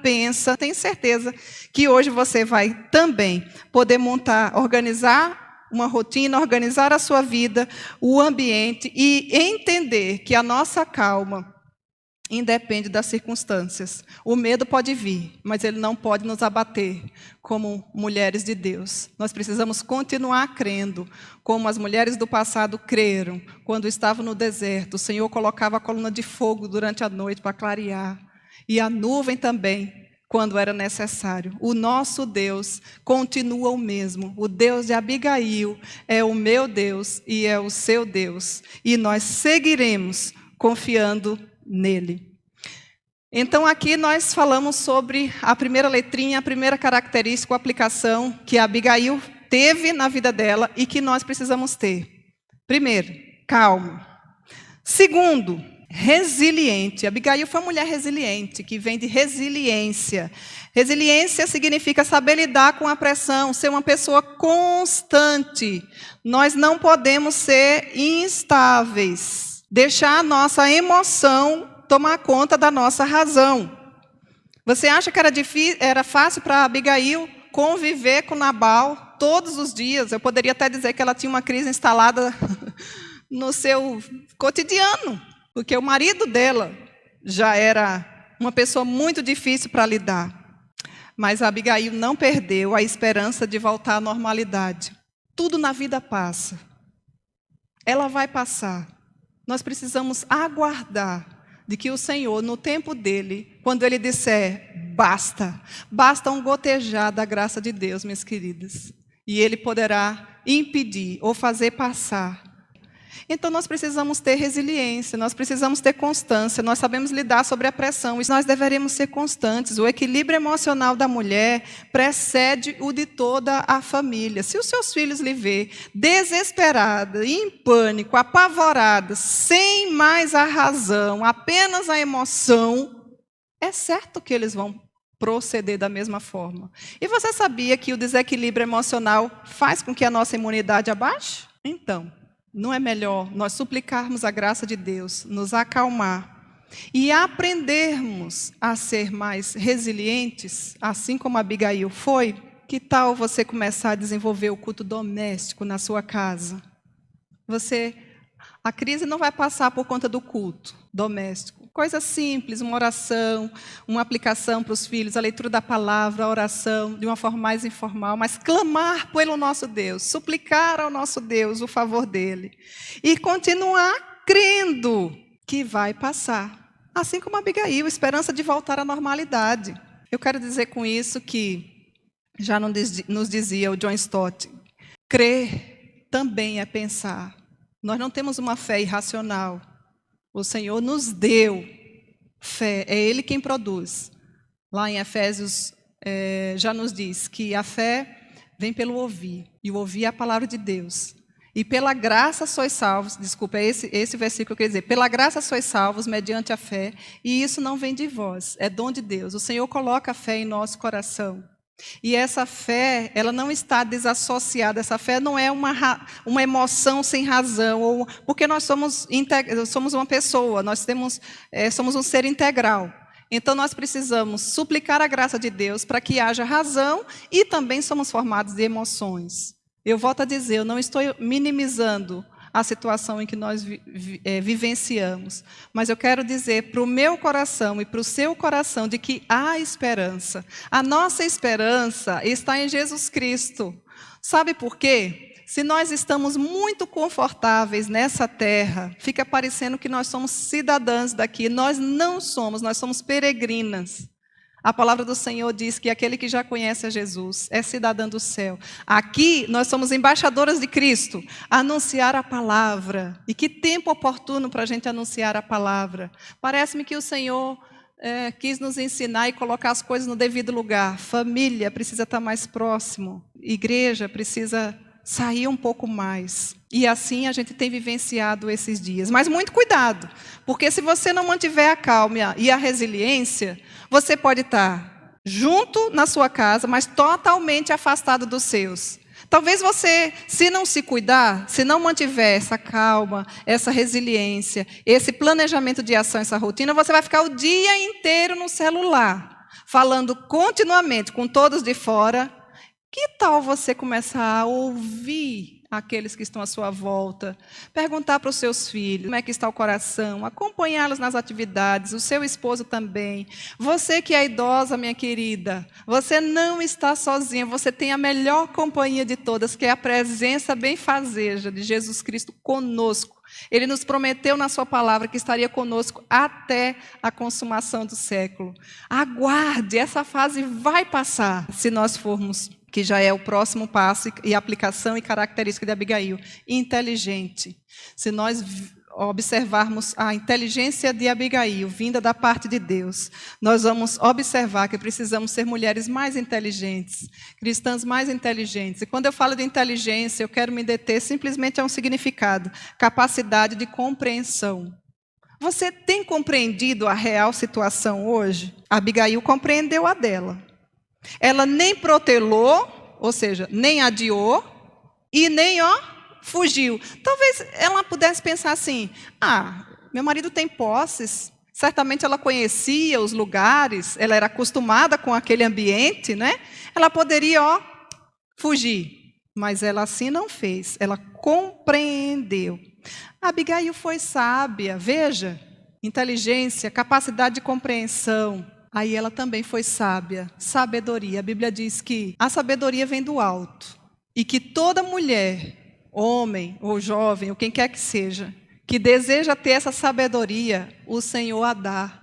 pensa, tenho certeza que hoje você vai também poder montar, organizar uma rotina, organizar a sua vida, o ambiente e entender que a nossa calma independe das circunstâncias. O medo pode vir, mas ele não pode nos abater como mulheres de Deus. Nós precisamos continuar crendo, como as mulheres do passado creram. Quando estavam no deserto, o Senhor colocava a coluna de fogo durante a noite para clarear. E a nuvem também, quando era necessário. O nosso Deus continua o mesmo. O Deus de Abigail é o meu Deus e é o seu Deus. E nós seguiremos confiando nele. Então, aqui nós falamos sobre a primeira letrinha, a primeira característica, a aplicação que a Abigail teve na vida dela e que nós precisamos ter. Primeiro, calma. Segundo, resiliente. Abigail foi uma mulher resiliente, que vem de resiliência. Resiliência significa saber lidar com a pressão, ser uma pessoa constante. Nós não podemos ser instáveis. Deixar a nossa emoção tomar conta da nossa razão. Você acha que era fácil para Abigail conviver com Nabal todos os dias? Eu poderia até dizer que ela tinha uma crise instalada no seu cotidiano, porque o marido dela já era uma pessoa muito difícil para lidar. Mas a Abigail não perdeu a esperança de voltar à normalidade. Tudo na vida passa. Ela vai passar. Nós precisamos aguardar de que o Senhor, no tempo dele, quando ele disser, basta um gotejar da graça de Deus, minhas queridas. E ele poderá impedir ou fazer passar. Então nós precisamos ter resiliência, nós precisamos ter constância, nós sabemos lidar sobre a pressão, e nós deveremos ser constantes. O equilíbrio emocional da mulher precede o de toda a família. Se os seus filhos lhe verem desesperada, em pânico, apavorada, sem mais a razão, apenas a emoção, é certo que eles vão proceder da mesma forma. E você sabia que o desequilíbrio emocional faz com que a nossa imunidade abaixe? Então, não é melhor nós suplicarmos a graça de Deus, nos acalmar e aprendermos a ser mais resilientes, assim como Abigail foi? Que tal você começar a desenvolver o culto doméstico na sua casa? A crise não vai passar por conta do culto doméstico. Coisa simples, uma oração, uma aplicação para os filhos, a leitura da palavra, a oração, de uma forma mais informal, mas clamar pelo nosso Deus, suplicar ao nosso Deus o favor dele. E continuar crendo que vai passar. Assim como Abigail, esperança de voltar à normalidade. Eu quero dizer com isso que, já nos dizia o John Stott, crer também é pensar. Nós não temos uma fé irracional. O Senhor nos deu fé, é Ele quem produz. Lá em Efésios já nos diz que a fé vem pelo ouvir, e o ouvir é a palavra de Deus. E pela graça sois salvos, desculpa, é esse versículo que eu queria dizer, pela graça sois salvos mediante a fé, e isso não vem de vós, é dom de Deus. O Senhor coloca a fé em nosso coração. E essa fé, ela não está desassociada, essa fé não é uma emoção sem razão, porque nós somos uma pessoa, nós somos um ser integral. Então nós precisamos suplicar a graça de Deus para que haja razão e também somos formados de emoções. Eu volto a dizer, eu não estou minimizando a situação em que nós vivenciamos, mas eu quero dizer para o meu coração e para o seu coração de que há esperança. A nossa esperança está em Jesus Cristo. Sabe por quê? Se nós estamos muito confortáveis nessa terra, fica parecendo que nós somos cidadãs daqui. Nós não somos, nós somos peregrinas. A palavra do Senhor diz que aquele que já conhece a Jesus é cidadão do céu. Aqui nós somos embaixadoras de Cristo, anunciar a palavra. E que tempo oportuno para a gente anunciar a palavra. Parece-me que o Senhor quis nos ensinar e colocar as coisas no devido lugar. Família precisa estar mais próximo. Igreja precisa sair um pouco mais. E assim a gente tem vivenciado esses dias. Mas muito cuidado, porque se você não mantiver a calma e a resiliência, você pode estar junto na sua casa, mas totalmente afastado dos seus. Talvez você, se não se cuidar, se não mantiver essa calma, essa resiliência, esse planejamento de ação, essa rotina, você vai ficar o dia inteiro no celular, falando continuamente com todos de fora. Que tal você começar a ouvir aqueles que estão à sua volta, perguntar para os seus filhos como é que está o coração, acompanhá-los nas atividades, o seu esposo também. Você que é idosa, minha querida, você não está sozinha, você tem a melhor companhia de todas, que é a presença benfazeja de Jesus Cristo conosco. Ele nos prometeu na sua palavra que estaria conosco até a consumação do século. Aguarde, essa fase vai passar, se nós formos, que já é o próximo passo e aplicação e característica de Abigail, inteligente. Se nós observarmos a inteligência de Abigail, vinda da parte de Deus, nós vamos observar que precisamos ser mulheres mais inteligentes, cristãs mais inteligentes. E quando eu falo de inteligência, eu quero me deter simplesmente a um significado, capacidade de compreensão. Você tem compreendido a real situação hoje? Abigail compreendeu a dela. Ela nem protelou, ou seja, nem adiou, e nem fugiu. Talvez ela pudesse pensar assim, meu marido tem posses, certamente ela conhecia os lugares, ela era acostumada com aquele ambiente, né? Ela poderia, fugir, mas ela assim não fez, ela compreendeu. Abigail foi sábia, veja, inteligência, capacidade de compreensão. Aí ela também foi sábia, sabedoria. A Bíblia diz que a sabedoria vem do alto. E que toda mulher, homem ou jovem, ou quem quer que seja, que deseja ter essa sabedoria, o Senhor a dá.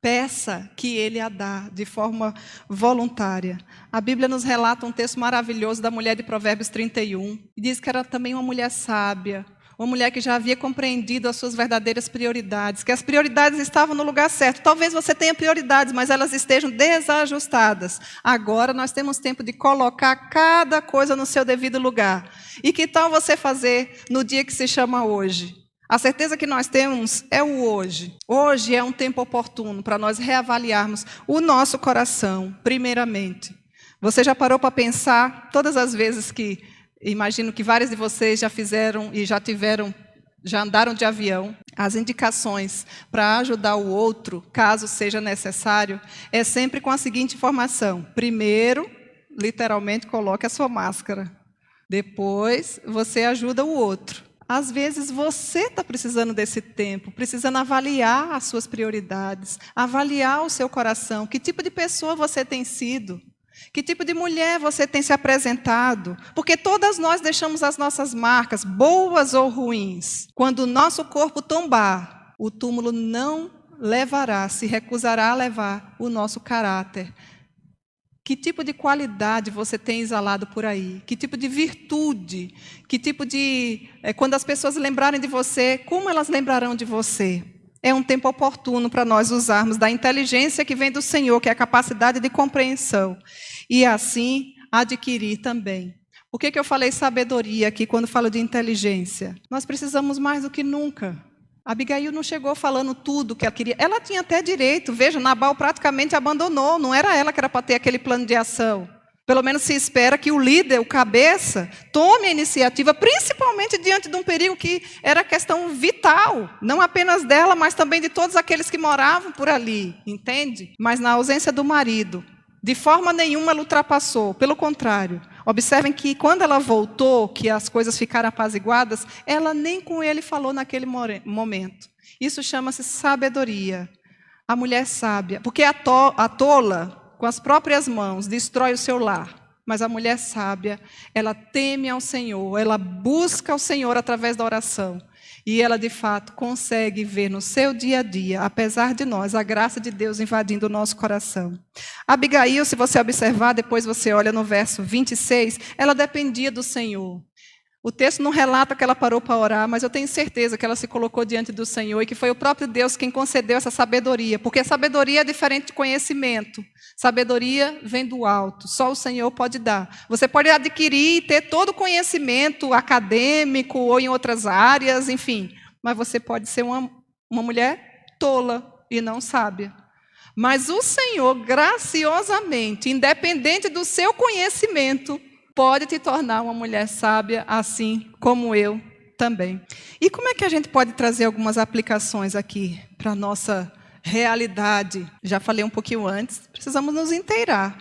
Peça que Ele a dá de forma voluntária. A Bíblia nos relata um texto maravilhoso da mulher de Provérbios 31. E diz que era também uma mulher sábia. Uma mulher que já havia compreendido as suas verdadeiras prioridades, que as prioridades estavam no lugar certo. Talvez você tenha prioridades, mas elas estejam desajustadas. Agora nós temos tempo de colocar cada coisa no seu devido lugar. E que tal você fazer no dia que se chama hoje? A certeza que nós temos é o hoje. Hoje é um tempo oportuno para nós reavaliarmos o nosso coração, primeiramente. Você já parou para pensar todas as vezes que... Imagino que vários de vocês já fizeram e já andaram de avião. As indicações para ajudar o outro, caso seja necessário, é sempre com a seguinte informação. Primeiro, literalmente, coloque a sua máscara. Depois, você ajuda o outro. Às vezes, você está precisando desse tempo, precisando avaliar as suas prioridades, avaliar o seu coração. Que tipo de pessoa você tem sido? Que tipo de mulher você tem se apresentado? Porque todas nós deixamos as nossas marcas, boas ou ruins. Quando o nosso corpo tombar, o túmulo não levará, se recusará a levar o nosso caráter. Que tipo de qualidade você tem exalado por aí? Que tipo de virtude? Que tipo de... Quando as pessoas lembrarem de você, como elas lembrarão de você? É um tempo oportuno para nós usarmos da inteligência que vem do Senhor, que é a capacidade de compreensão, e assim adquirir também. Por que eu falei sabedoria aqui quando falo de inteligência? Nós precisamos mais do que nunca. Abigail não chegou falando tudo que ela queria. Ela tinha até direito. Veja, Nabal praticamente abandonou. Não era ela que era para ter aquele plano de ação. Pelo menos se espera que o líder, o cabeça, tome a iniciativa, principalmente diante de um perigo que era questão vital, não apenas dela, mas também de todos aqueles que moravam por ali, entende? Mas na ausência do marido, de forma nenhuma ela ultrapassou, pelo contrário, Observem que quando ela voltou, que as coisas ficaram apaziguadas, ela nem com ele falou naquele momento. Isso chama-se sabedoria. A mulher sábia, porque a tola, com as próprias mãos, destrói o seu lar. Mas a mulher sábia, ela teme ao Senhor, ela busca o Senhor através da oração. E ela, de fato, consegue ver no seu dia a dia, apesar de nós, a graça de Deus invadindo o nosso coração. Abigail, se você observar, depois você olha no verso 26, ela dependia do Senhor. O texto não relata que ela parou para orar, mas eu tenho certeza que ela se colocou diante do Senhor e que foi o próprio Deus quem concedeu essa sabedoria, porque sabedoria é diferente de conhecimento. Sabedoria vem do alto, só o Senhor pode dar. Você pode adquirir e ter todo o conhecimento acadêmico ou em outras áreas, enfim, mas você pode ser uma mulher tola e não sábia. Mas o Senhor, graciosamente, independente do seu conhecimento, pode te tornar uma mulher sábia, assim como eu também. E como é que a gente pode trazer algumas aplicações aqui para a nossa realidade? Já falei um pouquinho antes, precisamos nos inteirar.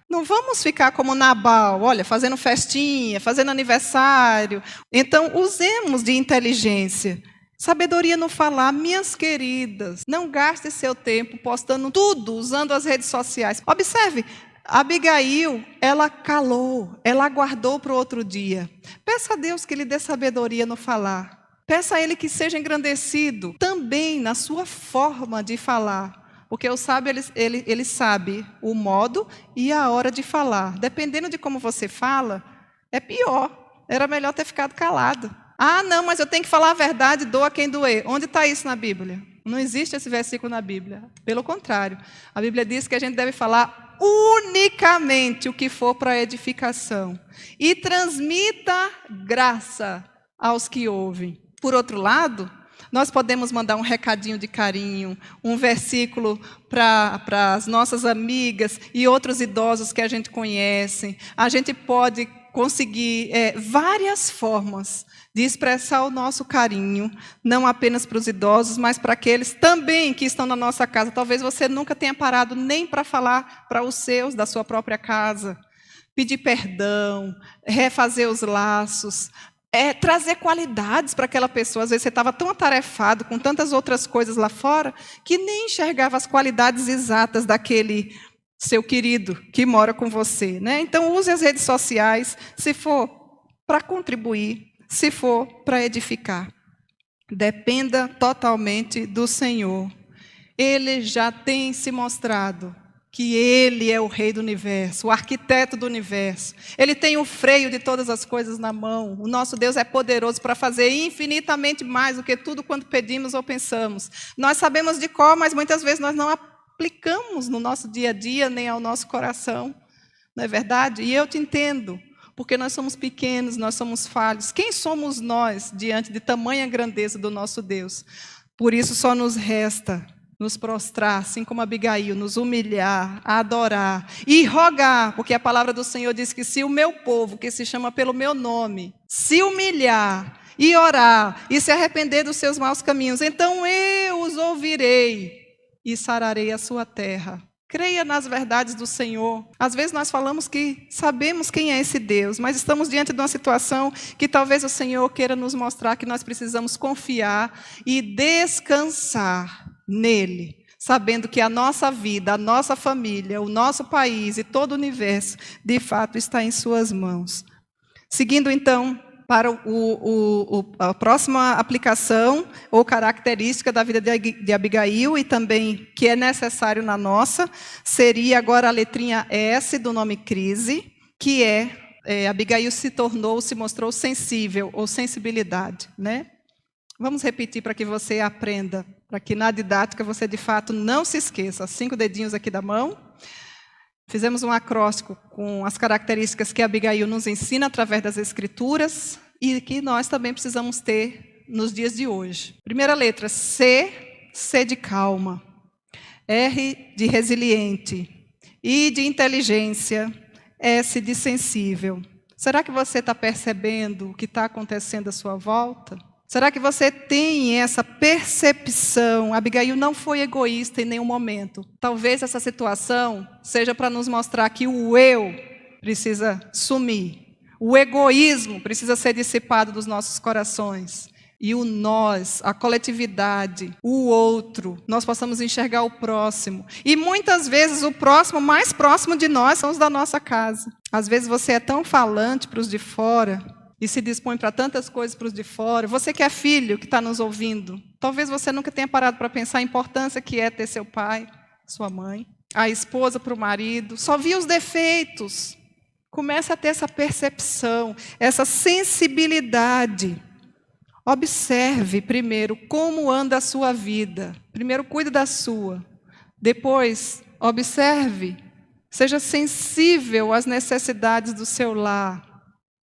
Não vamos ficar como Nabal, olha, fazendo festinha, fazendo aniversário. Então, usemos de inteligência. Sabedoria no falar, minhas queridas. Não gaste seu tempo postando tudo, usando as redes sociais. Observe. Abigail, ela calou, ela aguardou para o outro dia. Peça a Deus que lhe dê sabedoria no falar. Peça a Ele que seja engrandecido também na sua forma de falar. Porque o sábio, ele sabe o modo e a hora de falar. Dependendo de como você fala, é pior. Era melhor ter ficado calado. Ah, não, mas eu tenho que falar a verdade, doa quem doer. Onde está isso na Bíblia? Não existe esse versículo na Bíblia. Pelo contrário, a Bíblia diz que a gente deve falar unicamente o que for para edificação. E transmita graça aos que ouvem. Por outro lado, nós podemos mandar um recadinho de carinho, um versículo para as nossas amigas e outros idosos que a gente conhece. A gente pode conseguir várias formas de expressar o nosso carinho, não apenas para os idosos, mas para aqueles também que estão na nossa casa. Talvez você nunca tenha parado nem para falar para os seus da sua própria casa, pedir perdão, refazer os laços, trazer qualidades para aquela pessoa. Às vezes você estava tão atarefado com tantas outras coisas lá fora que nem enxergava as qualidades exatas daquele seu querido que mora com você, né? Então use as redes sociais, se for para contribuir, se for para edificar. Dependa totalmente do Senhor. Ele já tem se mostrado que Ele é o Rei do Universo, o arquiteto do Universo. Ele tem o freio de todas as coisas na mão. O nosso Deus é poderoso para fazer infinitamente mais do que tudo quanto pedimos ou pensamos. Nós sabemos de cor, mas muitas vezes nós não aplicamos no nosso dia a dia, nem ao nosso coração. Não é verdade? E eu te entendo. Porque nós somos pequenos, nós somos falhos. Quem somos nós diante de tamanha grandeza do nosso Deus? Por isso só nos resta nos prostrar, assim como Abigail, nos humilhar, adorar e rogar, porque a palavra do Senhor diz que se o meu povo, que se chama pelo meu nome, se humilhar e orar e se arrepender dos seus maus caminhos, então eu os ouvirei e sararei a sua terra. Creia nas verdades do Senhor. Às vezes nós falamos que sabemos quem é esse Deus, mas estamos diante de uma situação que talvez o Senhor queira nos mostrar que nós precisamos confiar e descansar nele, sabendo que a nossa vida, a nossa família, o nosso país e todo o universo, de fato, está em suas mãos. Seguindo, então, para a próxima aplicação ou característica da vida de Abigail e também que é necessário na nossa, seria agora a letrinha S do nome crise, que Abigail se mostrou sensível ou sensibilidade, né? Vamos repetir para que você aprenda, para que na didática você de fato não se esqueça. 5 dedinhos aqui da mão. Fizemos um acróstico com as características que Abigail nos ensina através das Escrituras e que nós também precisamos ter nos dias de hoje. Primeira letra, C de calma. R de resiliente. I de inteligência. S de sensível. Será que você está percebendo o que está acontecendo à sua volta? Será que você tem essa percepção? Abigail não foi egoísta em nenhum momento. Talvez essa situação seja para nos mostrar que o eu precisa sumir. O egoísmo precisa ser dissipado dos nossos corações. E o nós, a coletividade, o outro, nós possamos enxergar o próximo. E muitas vezes o próximo, mais próximo de nós, são os da nossa casa. Às vezes você é tão falante para os de fora e se dispõe para tantas coisas para os de fora. Você que é filho, que está nos ouvindo, talvez você nunca tenha parado para pensar a importância que é ter seu pai, sua mãe, a esposa para o marido. Só via os defeitos. Começa a ter essa percepção, essa sensibilidade. Observe primeiro como anda a sua vida. Primeiro cuide da sua. Depois, observe. Seja sensível às necessidades do seu lar,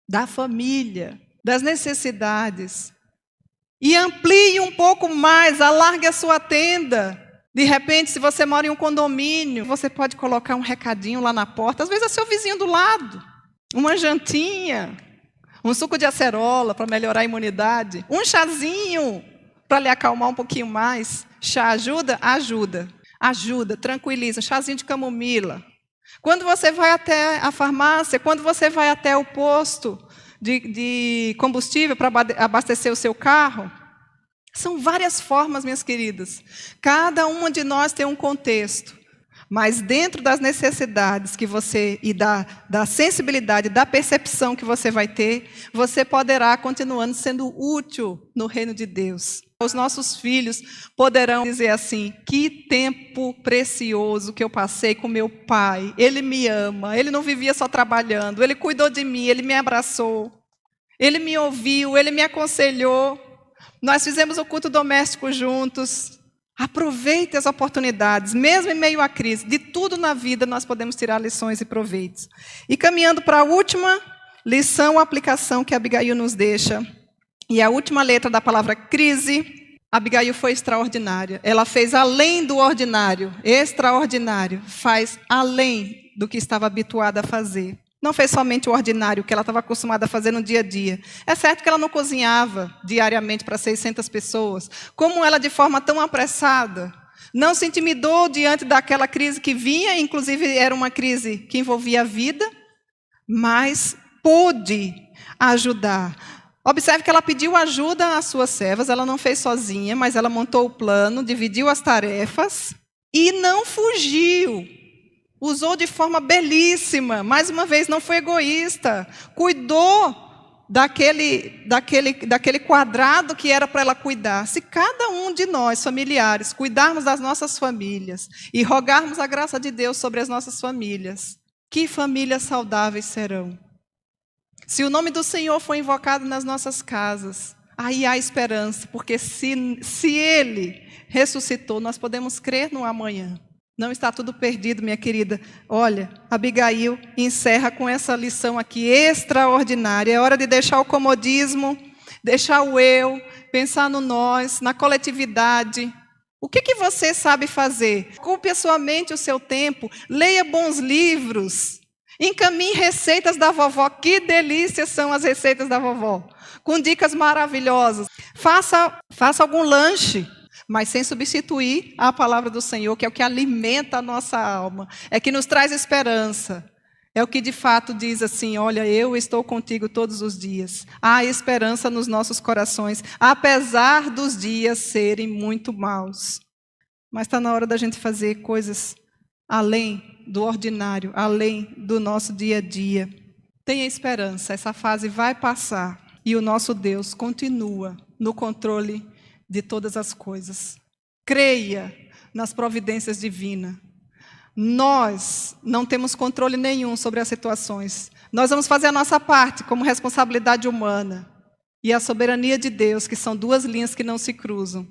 da família, das necessidades. E amplie um pouco mais, alargue a sua tenda. De repente, se você mora em um condomínio, você pode colocar um recadinho lá na porta. Às vezes é seu vizinho do lado. Uma jantinha. Um suco de acerola para melhorar a imunidade. Um chazinho para lhe acalmar um pouquinho mais. Chá ajuda? Ajuda. Ajuda, tranquiliza. Chazinho de camomila. Quando você vai até a farmácia, quando você vai até o posto de combustível para abastecer o seu carro, são várias formas, minhas queridas. Cada uma de nós tem um contexto. Mas dentro das necessidades que você e da sensibilidade, da percepção que você vai ter, você poderá continuando sendo útil no reino de Deus. Os nossos filhos poderão dizer assim: que tempo precioso que eu passei com meu pai. Ele me ama, ele não vivia só trabalhando, ele cuidou de mim, ele me abraçou, ele me ouviu, ele me aconselhou. Nós fizemos o culto doméstico juntos. Aproveite as oportunidades, mesmo em meio à crise. De tudo na vida nós podemos tirar lições e proveitos. E caminhando para a última lição, aplicação que Abigail nos deixa. E a última letra da palavra crise, Abigail foi extraordinária. Ela fez além do ordinário, extraordinário. Faz além do que estava habituada a fazer. Não fez somente o ordinário, que ela estava acostumada a fazer no dia a dia. É certo que ela não cozinhava diariamente para 600 pessoas. Como ela, de forma tão apressada, não se intimidou diante daquela crise que vinha, inclusive era uma crise que envolvia a vida, mas pôde ajudar. Observe que ela pediu ajuda às suas servas, ela não fez sozinha, mas ela montou o plano, dividiu as tarefas e não fugiu. Usou de forma belíssima, mais uma vez, não foi egoísta. Cuidou daquele quadrado que era para ela cuidar. Se cada um de nós, familiares, cuidarmos das nossas famílias e rogarmos a graça de Deus sobre as nossas famílias, que famílias saudáveis serão? Se o nome do Senhor for invocado nas nossas casas, aí há esperança, porque se Ele ressuscitou, nós podemos crer no amanhã. Não está tudo perdido, minha querida. Olha, Abigail encerra com essa lição aqui extraordinária. É hora de deixar o comodismo, deixar o eu, pensar no nós, na coletividade. O que você sabe fazer? Ocupe a sua mente, o seu tempo. Leia bons livros. Encaminhe receitas da vovó. Que delícias são as receitas da vovó. Com dicas maravilhosas. Faça algum lanche. Mas sem substituir a palavra do Senhor, que é o que alimenta a nossa alma, é que nos traz esperança, é o que de fato diz assim: olha, eu estou contigo todos os dias. Há esperança nos nossos corações, apesar dos dias serem muito maus. Mas está na hora da gente fazer coisas além do ordinário, além do nosso dia a dia. Tenha esperança, essa fase vai passar e o nosso Deus continua no controle de todas as coisas. Creia nas providências divinas. Nós não temos controle nenhum sobre as situações. Nós vamos fazer a nossa parte como responsabilidade humana. E a soberania de Deus, que são duas linhas que não se cruzam,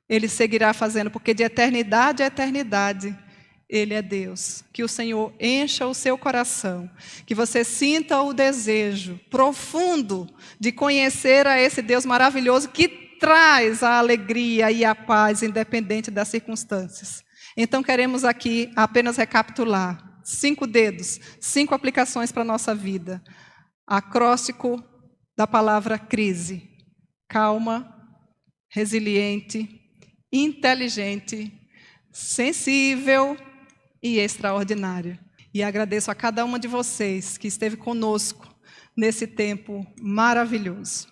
Ele seguirá fazendo, porque de eternidade a eternidade, Ele é Deus. Que o Senhor encha o seu coração, que você sinta o desejo profundo de conhecer a esse Deus maravilhoso que traz a alegria e a paz, independente das circunstâncias. Então, queremos aqui apenas recapitular 5 dedos, 5 aplicações para a nossa vida. Acróstico da palavra crise: calma, resiliente, inteligente, sensível e extraordinária. E agradeço a cada uma de vocês que esteve conosco nesse tempo maravilhoso.